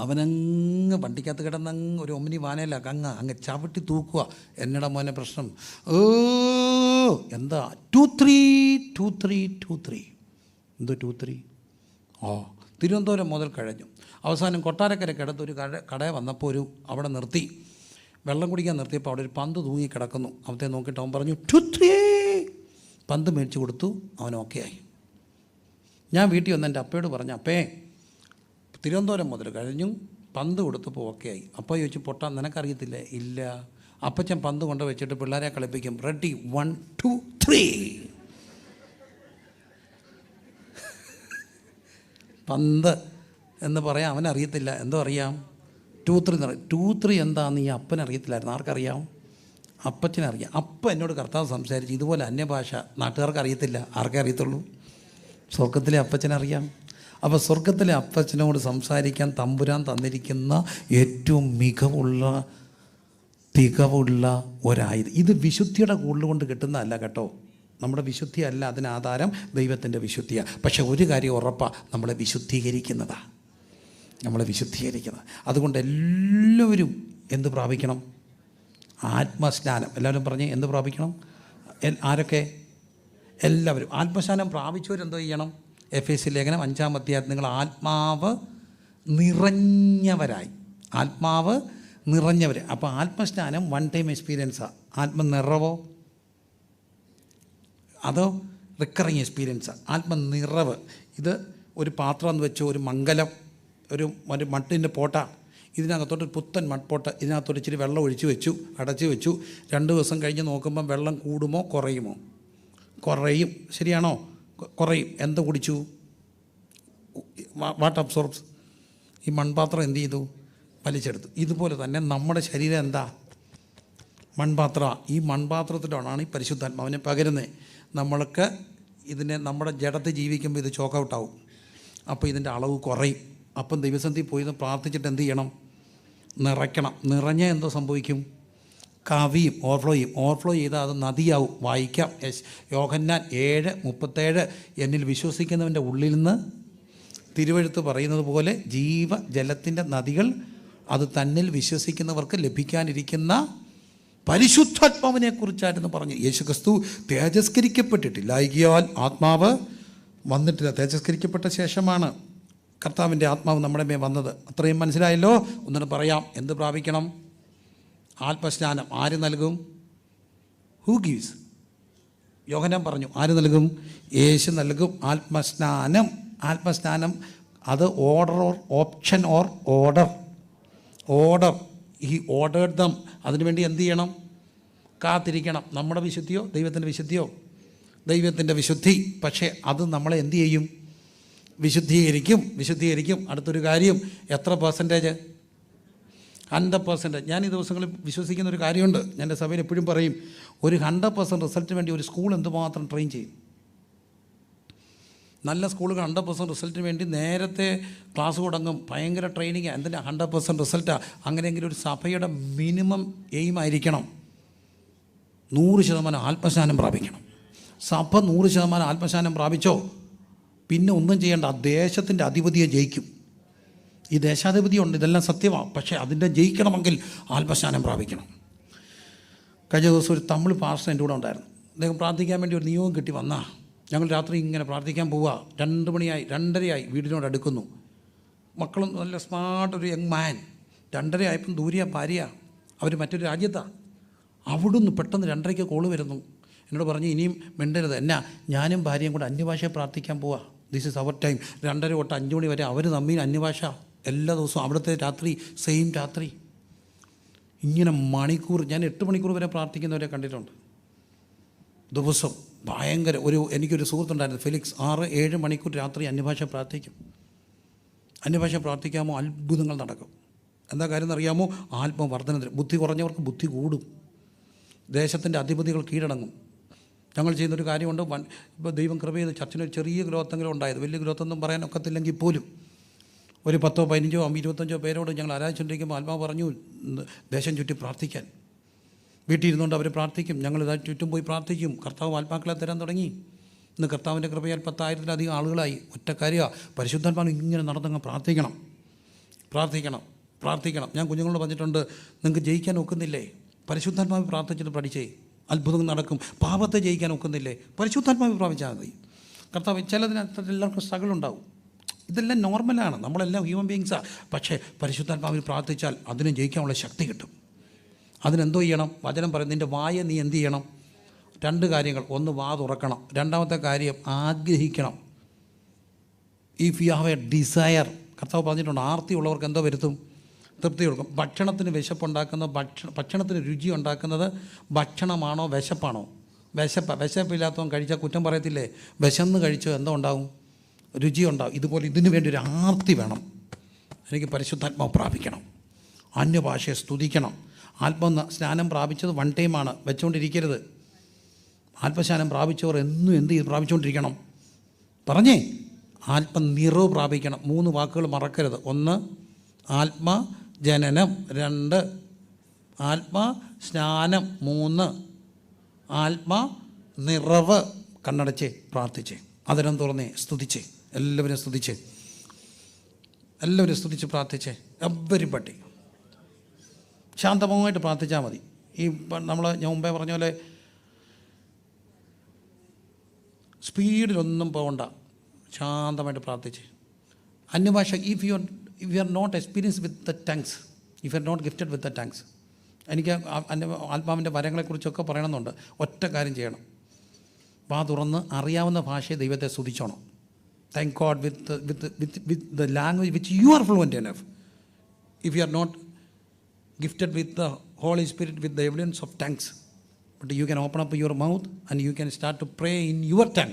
അവനങ്ങ് വണ്ടിക്കകത്ത് കിടന്നങ്ങ് ഒരു ഒമ്നി വാനയിലാക്കി അങ്ങ് ചവിട്ടി തൂക്കുക. എന്നടാ മോനെ പ്രശ്നം? എന്താ 2-3 എന്തോ 2-3? തിരുവനന്തപുരം മുതൽ കഴിഞ്ഞു. അവസാനം കൊട്ടാരക്കരയ്ക്കടുത്ത് ഒരു കട വന്നപ്പോൾ അവിടെ നിർത്തി, വെള്ളം കുടിക്കാൻ നിർത്തിയപ്പോൾ അവിടെ ഒരു പന്ത് തൂങ്ങി കിടക്കുന്നു. അവത്തെ നോക്കിയിട്ട് അവൻ പറഞ്ഞു 2-3. പന്ത് മേടിച്ച് കൊടുത്തു. അവൻ ഓക്കെ ആയി. ഞാൻ വീട്ടിൽ വന്ന് എൻ്റെ അപ്പയോട് പറഞ്ഞു, അപ്പേ തിരുവനന്തപുരം മുതൽ കഴിഞ്ഞു, പന്ത് കൊടുത്തപ്പോൾ ഓക്കെ ആയി. അപ്പോൾ ചോദിച്ചു, പൊട്ടാൻ നിനക്കറിയത്തില്ലേ? ഇല്ല. അപ്പച്ചൻ പന്ത് കൊണ്ട് വെച്ചിട്ട് പിള്ളേരെ കളിപ്പിക്കും. റെഡി 1 2 3. പന്ത് എന്ന് പറയാൻ അവനറിയത്തില്ല. എന്തോ അറിയാം? 2-3 എന്ന് പറയും. 2-3 എന്താണെന്ന് ഈ അപ്പനറിയത്തില്ലായിരുന്നു. ആർക്കറിയാം? അപ്പച്ചനറിയാം. അപ്പം എന്നോട് കർത്താവ് സംസാരിച്ചു, ഇതുപോലെ അന്യഭാഷ നാട്ടുകാർക്ക് അറിയത്തില്ല. ആർക്കേ അറിയത്തുള്ളൂ? സ്വർഗത്തിലെ അപ്പച്ചനറിയാം. അപ്പോൾ സ്വർഗത്തിലെ അപ്പച്ചനോട് സംസാരിക്കാൻ തമ്പുരാൻ തന്നിരിക്കുന്ന ഏറ്റവും തികവുള്ള ഒരായുധം. ഇത് വിശുദ്ധിയുടെ കൂടുതൽ കൊണ്ട് കിട്ടുന്നതല്ല കേട്ടോ. നമ്മുടെ വിശുദ്ധിയല്ല അതിനാധാരം, ദൈവത്തിൻ്റെ വിശുദ്ധിയാണ്. പക്ഷേ ഒരു കാര്യം ഉറപ്പാണ്, നമ്മളെ വിശുദ്ധീകരിക്കുന്നതാണ്, നമ്മളെ വിശുദ്ധീകരിക്കുന്നത്. അതുകൊണ്ട് എല്ലാവരും എന്ത് പ്രാപിക്കണം? ആത്മസ്നാനം. എല്ലാവരും പറഞ്ഞ് എന്ത് പ്രാപിക്കണം? ആരൊക്കെ? എല്ലാവരും. ആത്മസ്നാനം പ്രാപിച്ചവരെന്തോ ചെയ്യണം? എഫേസ്യ ലേഖനം 5-ാം അധ്യായത്തിൽ നിങ്ങൾ ആത്മാവ് നിറഞ്ഞവരായി. ആത്മാവ് നിറഞ്ഞവർ. അപ്പോൾ ആത്മസ്നാനം വൺ ടൈം എക്സ്പീരിയൻസാണ്. ആത്മനിറവോ അതോ റിക്കറിങ് എക്സ്പീരിയൻസാണ്? ആത്മനിറവ് ഇത് ഒരു പാത്രം എന്ന് വെച്ചോ, ഒരു മംഗലം, ഒരു മട്ടിൻ്റെ പോട്ട, ഇതിനകത്തോട്ട് പുത്തൻ മൺപോട്ട, ഇതിനകത്തോട്ട് ഇച്ചിരി വെള്ളം ഒഴിച്ച് വെച്ചു, അടച്ച് വെച്ചു. 2 ദിവസം കഴിഞ്ഞ് നോക്കുമ്പം വെള്ളം കൂടുമോ കുറയുമോ? കുറയും. ശരിയാണോ? കുറയും. എന്ത് കുടിച്ചു? What absorbs? ഈ മൺപാത്രം എന്ത് ചെയ്തു? വലിച്ചെടുത്തു. ഇതുപോലെ തന്നെ നമ്മുടെ ശരീരം എന്താ? മൺപാത്രമാണ്. ഈ മൺപാത്രത്തിലാണ് ഈ പരിശുദ്ധാത്മാവിനെ പകരുന്നത്. നമ്മൾക്ക് ഇതിനെ നമ്മുടെ ജഡത്തിൽ ജീവിക്കുമ്പോൾ ഇത് ചോക്ക് ഔട്ടാവും. അപ്പോൾ ഇതിൻ്റെ അളവ് കുറയും. അപ്പം ദൈവസന്നിധിയിൽ പോയി പ്രാർത്ഥിച്ചിട്ട് എന്ത് ചെയ്യണം? നിറയ്ക്കണം. നിറഞ്ഞ എന്തോ സംഭവിക്കും? കവിയും, ഓവർഫ്ലോ ചെയ്യും. ഓവർഫ്ലോ ചെയ്താൽ അത് നദിയാവും. വായിക്കാം. യോഹന്നാൻ 7:37 എന്നിൽ വിശ്വസിക്കുന്നവൻ്റെ ഉള്ളിൽ നിന്ന് തിരുവെഴുത്ത് പറയുന്നത് പോലെ ജീവജലത്തിൻ്റെ നദികൾ അത് തന്നിൽ വിശ്വസിക്കുന്നവർക്ക് ലഭിക്കാനിരിക്കുന്ന പരിശുദ്ധാത്മാവിനെ കുറിച്ചായിരുന്നു പറഞ്ഞു. യേശുക്രിസ്തു തേജസ്കരിക്കപ്പെട്ടിട്ടില്ലായികയാൽ ആത്മാവ് വന്നിട്ടില്ല. തേജസ്കരിക്കപ്പെട്ട ശേഷമാണ് കർത്താവിൻ്റെ ആത്മാവ് നമ്മുടെ മേൽ വന്നത്. അത്രയും മനസ്സിലായല്ലോ? ഒന്നിനും പറയാം. എന്ത് പ്രാപിക്കണം? ആത്മസ്നാനം. ആര് നൽകും? Who gives? യോഹന്നാൻ പറഞ്ഞു. ആര് നൽകും? യേശു നൽകും ആത്മസ്നാനം. ആത്മസ്നാനം അത് order or option or order. ഈ ഓർഡേഡ് ദം. അതിനുവേണ്ടി എന്ത് ചെയ്യണം? കാത്തിരിക്കണം. നമ്മുടെ വിശുദ്ധിയോ ദൈവത്തിൻ്റെ വിശുദ്ധിയോ? ദൈവത്തിൻ്റെ വിശുദ്ധി. പക്ഷേ അത് നമ്മളെ എന്ത് ചെയ്യും? വിശുദ്ധീകരിക്കും. അടുത്തൊരു കാര്യം, എത്ര %? 100%. ഞാൻ ഈ ദിവസങ്ങളിൽ വിശ്വസിക്കുന്ന ഒരു കാര്യമുണ്ട്. ഞാൻ എൻ്റെ സഭയിൽ എപ്പോഴും പറയും, ഒരു 100% റിസൾട്ടിന് വേണ്ടി ഒരു സ്കൂൾ എന്തുമാത്രം ട്രെയിൻ ചെയ്യും. നല്ല സ്കൂളുകൾ 100% റിസൾട്ടിന് വേണ്ടി നേരത്തെ ക്ലാസ് തുടങ്ങും. ഭയങ്കര ട്രെയിനിങ്. എന്തിനാ? 100% റിസൾട്ടാണ്. അങ്ങനെയെങ്കിലും ഒരു സഭയുടെ മിനിമം എയിം ആയിരിക്കണം 100% ആത്മസ്നാനം പ്രാപിക്കണം. സഭ 100% ആത്മസ്നാനം പ്രാപിച്ചോ, പിന്നെ ഒന്നും ചെയ്യേണ്ട. ആ ദേശത്തിൻ്റെ അധിപതിയെ ജയിക്കും. ഈ ദേശാധിപതി ഉണ്ട്, ഇതെല്ലാം സത്യമാണ്. പക്ഷേ അതിൻ്റെ ജയിക്കണമെങ്കിൽ ആത്മസ്നാനം പ്രാപിക്കണം. കഴിഞ്ഞ ദിവസം ഒരു തമിഴ് പാസ്റ്റർ എൻ്റെ കൂടെ ഉണ്ടായിരുന്നു. അദ്ദേഹം പ്രാർത്ഥിക്കാൻ വേണ്ടി ഒരു നിയോഗം കിട്ടി വന്നാ. ഞങ്ങൾ രാത്രി ഇങ്ങനെ പ്രാർത്ഥിക്കാൻ പോവുക. 2 മണിയായി, 2:30 വീടിനോട് അടുക്കുന്നു. മക്കളും നല്ല സ്മാർട്ട് ഒരു യങ് മാൻ. 2:30 ആയപ്പം ദൂരെയാണ് ഭാര്യ, അവർ മറ്റൊരു രാജ്യത്താണ്. അവിടുന്ന് പെട്ടെന്ന് 2:30 കോള് വരുന്നു. എന്നോട് പറഞ്ഞു, ഇനിയും മിണ്ടരുത്. എന്നാ? ഞാനും ഭാര്യയും കൂടെ അന്യഭാഷയെ പ്രാർത്ഥിക്കാൻ പോവുക. This is our time. 2:30 തൊട്ട് 5 മണി വരെ അവർ തമ്മിൽ അന്യഭാഷ. എല്ലാ ദിവസവും അവിടുത്തെ രാത്രി സെയിം രാത്രി. ഇങ്ങനെ മണിക്കൂർ, ഞാൻ 8 മണിക്കൂർ വരെ പ്രാർത്ഥിക്കുന്നവരെ കണ്ടിട്ടുണ്ട് ദിവസം. ഭയങ്കര എനിക്കൊരു സുഹൃത്തുണ്ടായിരുന്നു, ഫെലിക്സ്. 6-7 മണിക്കൂർ രാത്രി അന്യഭാഷ പ്രാർത്ഥിക്കും. അന്യഭാഷ പ്രാർത്ഥിക്കാമോ അത്ഭുതങ്ങൾ നടക്കും. എന്താ കാര്യം എന്നറിയാമോ? ആത്മവർദ്ധനത്തിന്. ബുദ്ധി കുറഞ്ഞവർക്ക് ബുദ്ധി കൂടും. ദേശത്തിൻ്റെ അധിപതികൾ കീഴടങ്ങും. ഞങ്ങൾ ചെയ്യുന്നൊരു കാര്യമുണ്ട്. ഇപ്പോൾ ദൈവം കൃപ ചെയ്ത് ചർച്ചിനൊരു ചെറിയ ഗ്രോത്തെങ്കിലും ഉണ്ടായത്. വലിയ ഗ്രോത്തൊന്നും പറയാനൊക്കത്തില്ലെങ്കിൽ പോലും ഒരു 10, 15, 25 പേരോട് ഞങ്ങൾ ആരാധിച്ചുകൊണ്ടിരിക്കുമ്പോൾ ആത്മാവ് പറഞ്ഞു ദേശം ചുറ്റി പ്രാർത്ഥിക്കാൻ. വീട്ടിൽ ഇരുന്നുകൊണ്ട് അവർ പ്രാർത്ഥിക്കും. ഞങ്ങൾ ഇതാ ചുറ്റും പോയി പ്രാർത്ഥിക്കും. കർത്താവ് ആത്മാക്കളെ തരാൻ തുടങ്ങി. ഇന്ന് കർത്താവിൻ്റെ കൃപയാൽ 10,000-ലധികം ആളുകളായി. ഒറ്റ കാര്യമാണ്, പരിശുദ്ധാത്മാവ് ഇങ്ങനെ നടന്നങ്ങ് പ്രാർത്ഥിക്കണം. ഞാൻ കുഞ്ഞുങ്ങളോട് പറഞ്ഞിട്ടുണ്ട്, നിങ്ങൾക്ക് ജയിക്കാൻ ഒക്കുന്നില്ലേ? പരിശുദ്ധാത്മാവ് പ്രാർത്ഥിച്ചിട്ട് പഠിച്ചേ, അത്ഭുതങ്ങൾ നടക്കും. പാപത്തെ ജയിക്കാൻ ഒക്കുന്നില്ലേ? പരിശുദ്ധാത്മാവ് പ്രാപിച്ചാൽ മതി. കർത്താവ് ചിലതിനകത്ത് എല്ലാവർക്കും സ്ട്രഗിൾ ഉണ്ടാവും. ഇതെല്ലാം നോർമലാണ്, നമ്മളെല്ലാം ഹ്യൂമൻ ബീയിങ്സാണ്. പക്ഷേ പരിശുദ്ധാത്മാവിൽ പ്രാർത്ഥിച്ചാൽ അതിനെ ജയിക്കാനുള്ള ശക്തി കിട്ടും. അതിനെന്തോ ചെയ്യണം? വചനം പറയും, നിൻ്റെ വായ നീ എന്ത് ചെയ്യണം? 2 കാര്യങ്ങൾ. ഒന്ന്, വാ തുറക്കണം. രണ്ടാമത്തെ കാര്യം, ആഗ്രഹിക്കണം. If you have a desire, കർത്താവ് പറഞ്ഞിട്ടുണ്ട്, ആർത്തി ഉള്ളവർക്ക് എന്തോ വരുത്തും? തൃപ്തി കൊടുക്കും. ഭക്ഷണത്തിന് വിശപ്പുണ്ടാക്കുന്ന ഭക്ഷണത്തിന് രുചി ഉണ്ടാക്കുന്നത് ഭക്ഷണമാണോ വിശപ്പാണോ? വിശപ്പില്ലാത്തവൻ കഴിച്ചാൽ കുറ്റം പറയത്തില്ലേ? വിശന്ന് കഴിച്ചോ എന്തോ ഉണ്ടാവും? രുചി ഉണ്ടാവും. ഇതുപോലെ ഇതിനു വേണ്ടി ഒരു ആർത്തി വേണം. എനിക്ക് പരിശുദ്ധാത്മാവ് പ്രാപിക്കണം, അന്യഭാഷയെ സ്തുതിക്കണം. സ്നാനം പ്രാപിച്ചത് വൺ ടൈമാണ്, വെച്ചുകൊണ്ടിരിക്കരുത്. ആത്മസ്നാനം പ്രാപിച്ചവർ എന്നും എന്ത് ചെയ്ത് പ്രാപിച്ചുകൊണ്ടിരിക്കണം? പറഞ്ഞേ, ആത്മനിറവ് പ്രാപിക്കണം. 3 വാക്കുകൾ മറക്കരുത്. 1 ആത്മജനനം, 2 ആത്മസ്നാനം, 3 ആത്മനിറവ്. നിറവ് കണ്ണടച്ച് പ്രാർത്ഥിച്ച്, അതിനം തുറന്നേ സ്തുതിച്ച്, എല്ലാവരും സ്തുതിച്ച്, എല്ലാവരും സ്തുതിച്ച് പ്രാർത്ഥിച്ച്, എവരിബഡി ശാന്തമായിട്ട് പ്രാർത്ഥിച്ചാൽ മതി. ഈ ഞാൻ മുമ്പേ പറഞ്ഞ പോലെ സ്പീഡിലൊന്നും പോകണ്ട, ശാന്തമായിട്ട് പ്രാർത്ഥിച്ച്. അന്യഭാഷ, if you are not experience with the tongues, if you are not gifted with the tongues. എനിക്ക് ആത്മാവിൻ്റെ വരങ്ങളെക്കുറിച്ചൊക്കെ പറയണമെന്നുണ്ട്. ഒറ്റ കാര്യം ചെയ്യണം, വാ തുറന്ന് അറിയാവുന്ന ഭാഷയെ ദൈവത്തെ സ്തുതിച്ചോണം. Thank God with the language which you are fluent enough. If you are not gifted with the Holy Spirit with the evidence of tongues, but you can open up your mouth and you can start to pray in your tongue.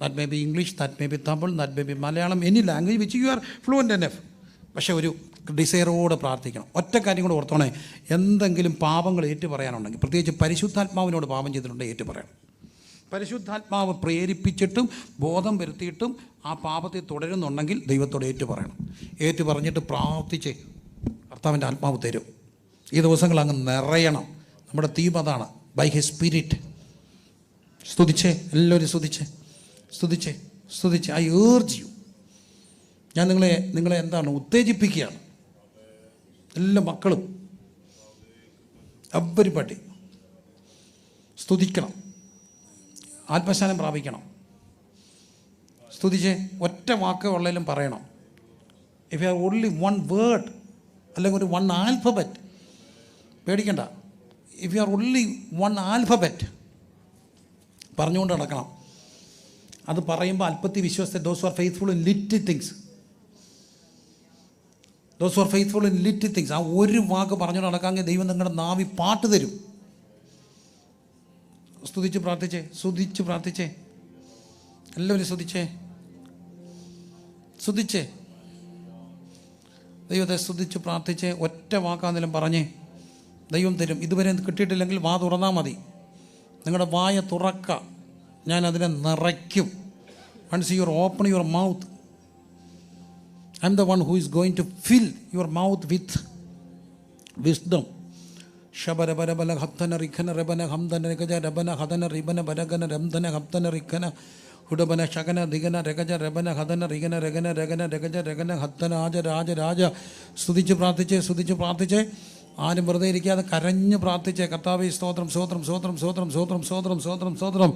That may be English, that may be Tamil, that may be Malayalam, any language which you are fluent enough. പക്ഷേ ഒരു ഡിസയറോടെ പ്രാർത്ഥിക്കണം. ഒറ്റ കാര്യം കൂടെ ഓർത്തോണേ, എന്തെങ്കിലും പാപങ്ങൾ ഏറ്റു പറയാനുണ്ടെങ്കിൽ, പ്രത്യേകിച്ച് പരിശുദ്ധാത്മാവിനോട് പാപം ചെയ്തിട്ടുണ്ടെങ്കിൽ ഏറ്റു പറയണം. പരിശുദ്ധാത്മാവ് പ്രേരിപ്പിച്ചിട്ടും ബോധം വരുത്തിയിട്ടും ആ പാപത്തെ തുടരുന്നുണ്ടെങ്കിൽ ദൈവത്തോട് ഏറ്റു പറയണം. ഏറ്റു പറഞ്ഞിട്ട് പ്രാർത്ഥിച്ച് കർത്താവിൻ്റെ ആത്മാവ് തരും. ഈ ദിവസങ്ങൾ അങ്ങ് നിറയണം. നമ്മുടെ തീം അതാണ്, ബൈ ഹിസ് സ്പിരിറ്റ്. സ്തുതിച്ചേ, എല്ലാവരും സ്തുതിച്ചേ, സ്തുതിച്ചേ, സ്തുതിച്ചേ. I urge you. ഞാൻ നിങ്ങളെ എന്താണ് ഉത്തേജിപ്പിക്കുകയാണ്. എല്ലാ മക്കളും എവരിബഡി സ്തുതിക്കണം, ആത്മശാനം പ്രാപിക്കണം. സ്തുതിച്ചേ, ഒറ്റ വാക്ക് ഉള്ളതിലും പറയണം. If you are only one word, അല്ലെങ്കിൽ ഒരു വൺ ആൽഫബറ്റ്, പേടിക്കണ്ട. If you are only one alphabet പറഞ്ഞുകൊണ്ട് നടക്കണം. അത് പറയുമ്പോൾ അല്പത്തി വിശ്വസ്ത, those are faithful in little things, those are faithful in little things. ആ ഒരു വാക്ക് പറഞ്ഞുകൊണ്ട് നടക്കാമെങ്കിൽ ദൈവം നിങ്ങളുടെ നാവി പാട്ട് തരും. സ്തുതിച്ച് പ്രാർത്ഥിച്ചേ, സ്തുതിച്ച് പ്രാർത്ഥിച്ചേ, എല്ലാവരും സ്തുതിച്ചേ, സ്തുതിച്ചേ, ദൈവത്തെ സ്തുതിച്ച് പ്രാർത്ഥിച്ച് ഒറ്റ വാക്കാന്നെങ്കിലും പറഞ്ഞേ, ദൈവം തരും. ഇതുവരെ കിട്ടിയിട്ടില്ലെങ്കിൽ വാ തുറന്നാൽ മതി. നിങ്ങളുടെ വായ തുറക്ക, ഞാൻ അതിനെ നിറയ്ക്കും. Once you open your mouth, I am the one who is going to fill your mouth with wisdom. ശബരബരബല ഹബ്ദന റിഖന രബന ഹംദന രഗജ രബന ഹദന റിബന ബരഗന രംധന ഹബ്ദന റിഖന ഹുഡബന ശകന ദിഗന രഗജ രബന ഹദന റിഗന രഗന രഗന രഗജ രഗന ഹദ്ദന ആജ രാജ രാജ. സ്തുതിച്ച് പ്രാർത്ഥിച്ചേ, സ്തുതിച്ച് പ്രാർത്ഥിച്ചേ. ആരും വെറുതെ ഇരിക്കാതെ കരഞ്ഞ് പ്രാർത്ഥിച്ചേ. കർത്താവേ സ്തോത്രം, സ്തോത്രം, സ്തോത്രം, സ്തോത്രം, സ്തോത്രം, സ്തോത്രം, സ്തോത്രം, സ്തോത്രം.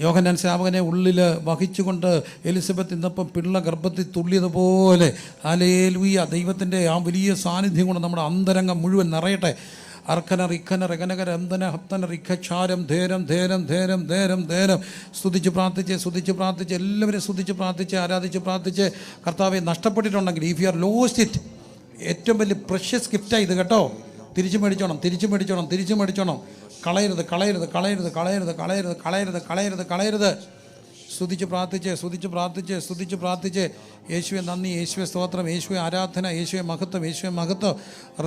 യോഹന്നാൻ സ്നാപകനെ ഉള്ളിൽ വഹിച്ചുകൊണ്ട് എലിസബത്ത് ഇന്നപ്പം പിള്ള ഗർഭത്തിൽ തുള്ളിയതുപോലെ, ഹല്ലേലൂയ, ദൈവത്തിൻ്റെ ആ വലിയ സാന്നിധ്യം കൊണ്ട് നമ്മുടെ അന്തരംഗം മുഴുവൻ നിറയട്ടെ. അർക്കന റിഖന രഗനക രംധന ഹപ്തന റിഖാരം ധേരം ധേരം ധേരം ധേരം ധേരം. സ്തുതിച്ച് പ്രാർത്ഥിച്ച്, സ്തുതിച്ച് പ്രാർത്ഥിച്ച്, എല്ലാവരും സ്തുതിച്ച് പ്രാർത്ഥിച്ച്, ആരാധിച്ച് പ്രാർത്ഥിച്ച്. കർത്താവെ നഷ്ടപ്പെട്ടിട്ടുണ്ടെങ്കിൽ, if you are lost it, ഏറ്റവും വലിയ പ്രഷ്യസ് ഗിഫ്റ്റാണ് ഇത് കേട്ടോ. തിരിച്ചു മേടിച്ചോണം, തിരിച്ചു മേടിച്ചോണം, തിരിച്ചു മേടിച്ചോണം. കളയരുത്, കളയരുത്, കളയരുത്, കളയരുത്, കളയരുത്, കളയരുത്, കളയരുത്, കളയരുത്. സ്തുതിച്ച് പ്രാർത്ഥിച്ച്, സ്തുതിച്ച് പ്രാർത്ഥിച്ച്, സ്തുതിച്ച് പ്രാർത്ഥിച്ച്. യേശുവെ നന്ദി, യേശുവെ സ്തോത്രം, യേശുവെ ആരാധന, യേശുവെ മഹത്വം, യേശുവെ മഹത്വം.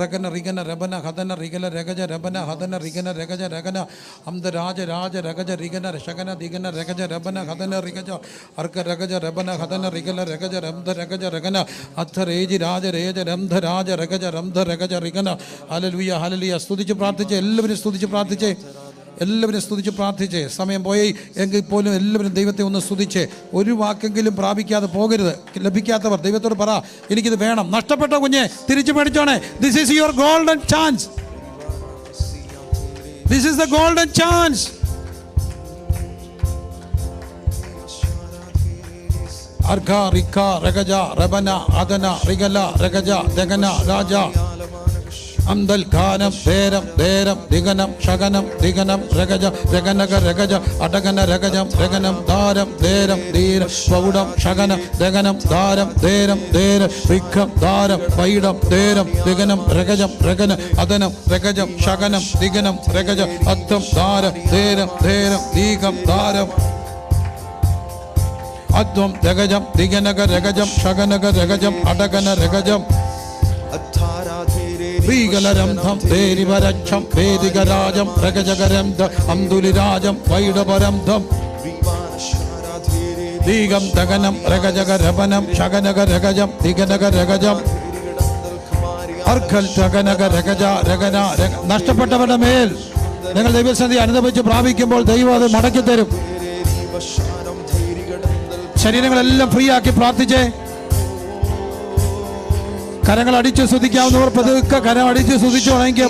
റഗന റിഗന രബന ഹദന റിഗല രഗജ രബന ഹദന റിഗന രഗജ രഗന അംദ രാജ രാജ രഗജ റിഗന ശകന ദിഗന രഗജ രബന ഹദന റിഗജ അർക്ക രഗജ രബന ഹദന റിഗല രഗജ രംധ രഗജ രഗന അർത്ഥ രേജി രാജ രേജ രംധ രാജ രഗജ രംധ രഗജ റിഗന. Hallelujah, hallelujah. സ്തുതിച്ച് പ്രാർത്ഥിച്ച്, എല്ലാവരും സ്തുതിച്ച് പ്രാർത്ഥിച്ചേ, എല്ലാവരും സ്തുതിച്ച് പ്രാർത്ഥിച്ചേ. സമയം പോയി എങ്കിൽ പോലും എല്ലാവരും ദൈവത്തെ ഒന്ന് സ്തുതിച്ച്. ഒരു വാക്കെങ്കിലും പ്രാപിക്കാതെ പോകരുത്. ലഭിക്കാത്തവർ ദൈവത്തോട് പറ, എനിക്കിത് വേണം. നഷ്ടപ്പെട്ട കുഞ്ഞെ തിരിച്ചു മേടിച്ചോണേ. This is your golden chance. This is the golden chance. അർഘ റിഖ രഗജ രബന അദന റിഗല രഗജ ദഗന രാജ അംദൽ ഘാനം ധേരം ധേരം ദിഗനം ശകനം ദിഗനം രഗജ രഗനക രഗജ അടകന രഗജം രഗനം ധാരം ധേരം ധീരം പൗഡം ശകനം ദഗനം ധാരം ധേരം ധേരം റിഖം ധാരം പൈഡം ധേരം ദിഗനം രഗജം രഗന അദനം രഗജം ശകനം ദിഗനം രഗജ അത്തം ധാരം ധേരം ധേരം ദീകം ധാരം അദ്വം രഗജം ദിഗനക രഗജം ശകനക രഗജം അടകന രഗജം ശ്രീകലരംധം ദേരിവരക്ഷം വേദികരാജം രഗജകരംധ അംദുലിരാജം വൈഡപരംധം ദീകം ദഗനം രഗജക രപനം ശകനക രഗജം ദിഗനക രഗജം അർഖൽ രഗനക രഗജ രഗന. നഷ്ടപ്പെട്ടവരുടെ മേൽ നിങ്ങൾ ദൈവസന്നിധി അനുദപിച്ച് പ്രാപിക്കുമ്പോൾ ദൈവം അത് മടക്കി തരും. ശരീരങ്ങളെല്ലാം ഫ്രീ ആക്കി പ്രാർത്ഥിച്ചേ. കരങ്ങൾ അടിച്ച് സ്തുതിക്കാവുന്നവർ പതുക്കെ കരം അടിച്ച് സ്തുതിച്ചു തുടങ്ങിയ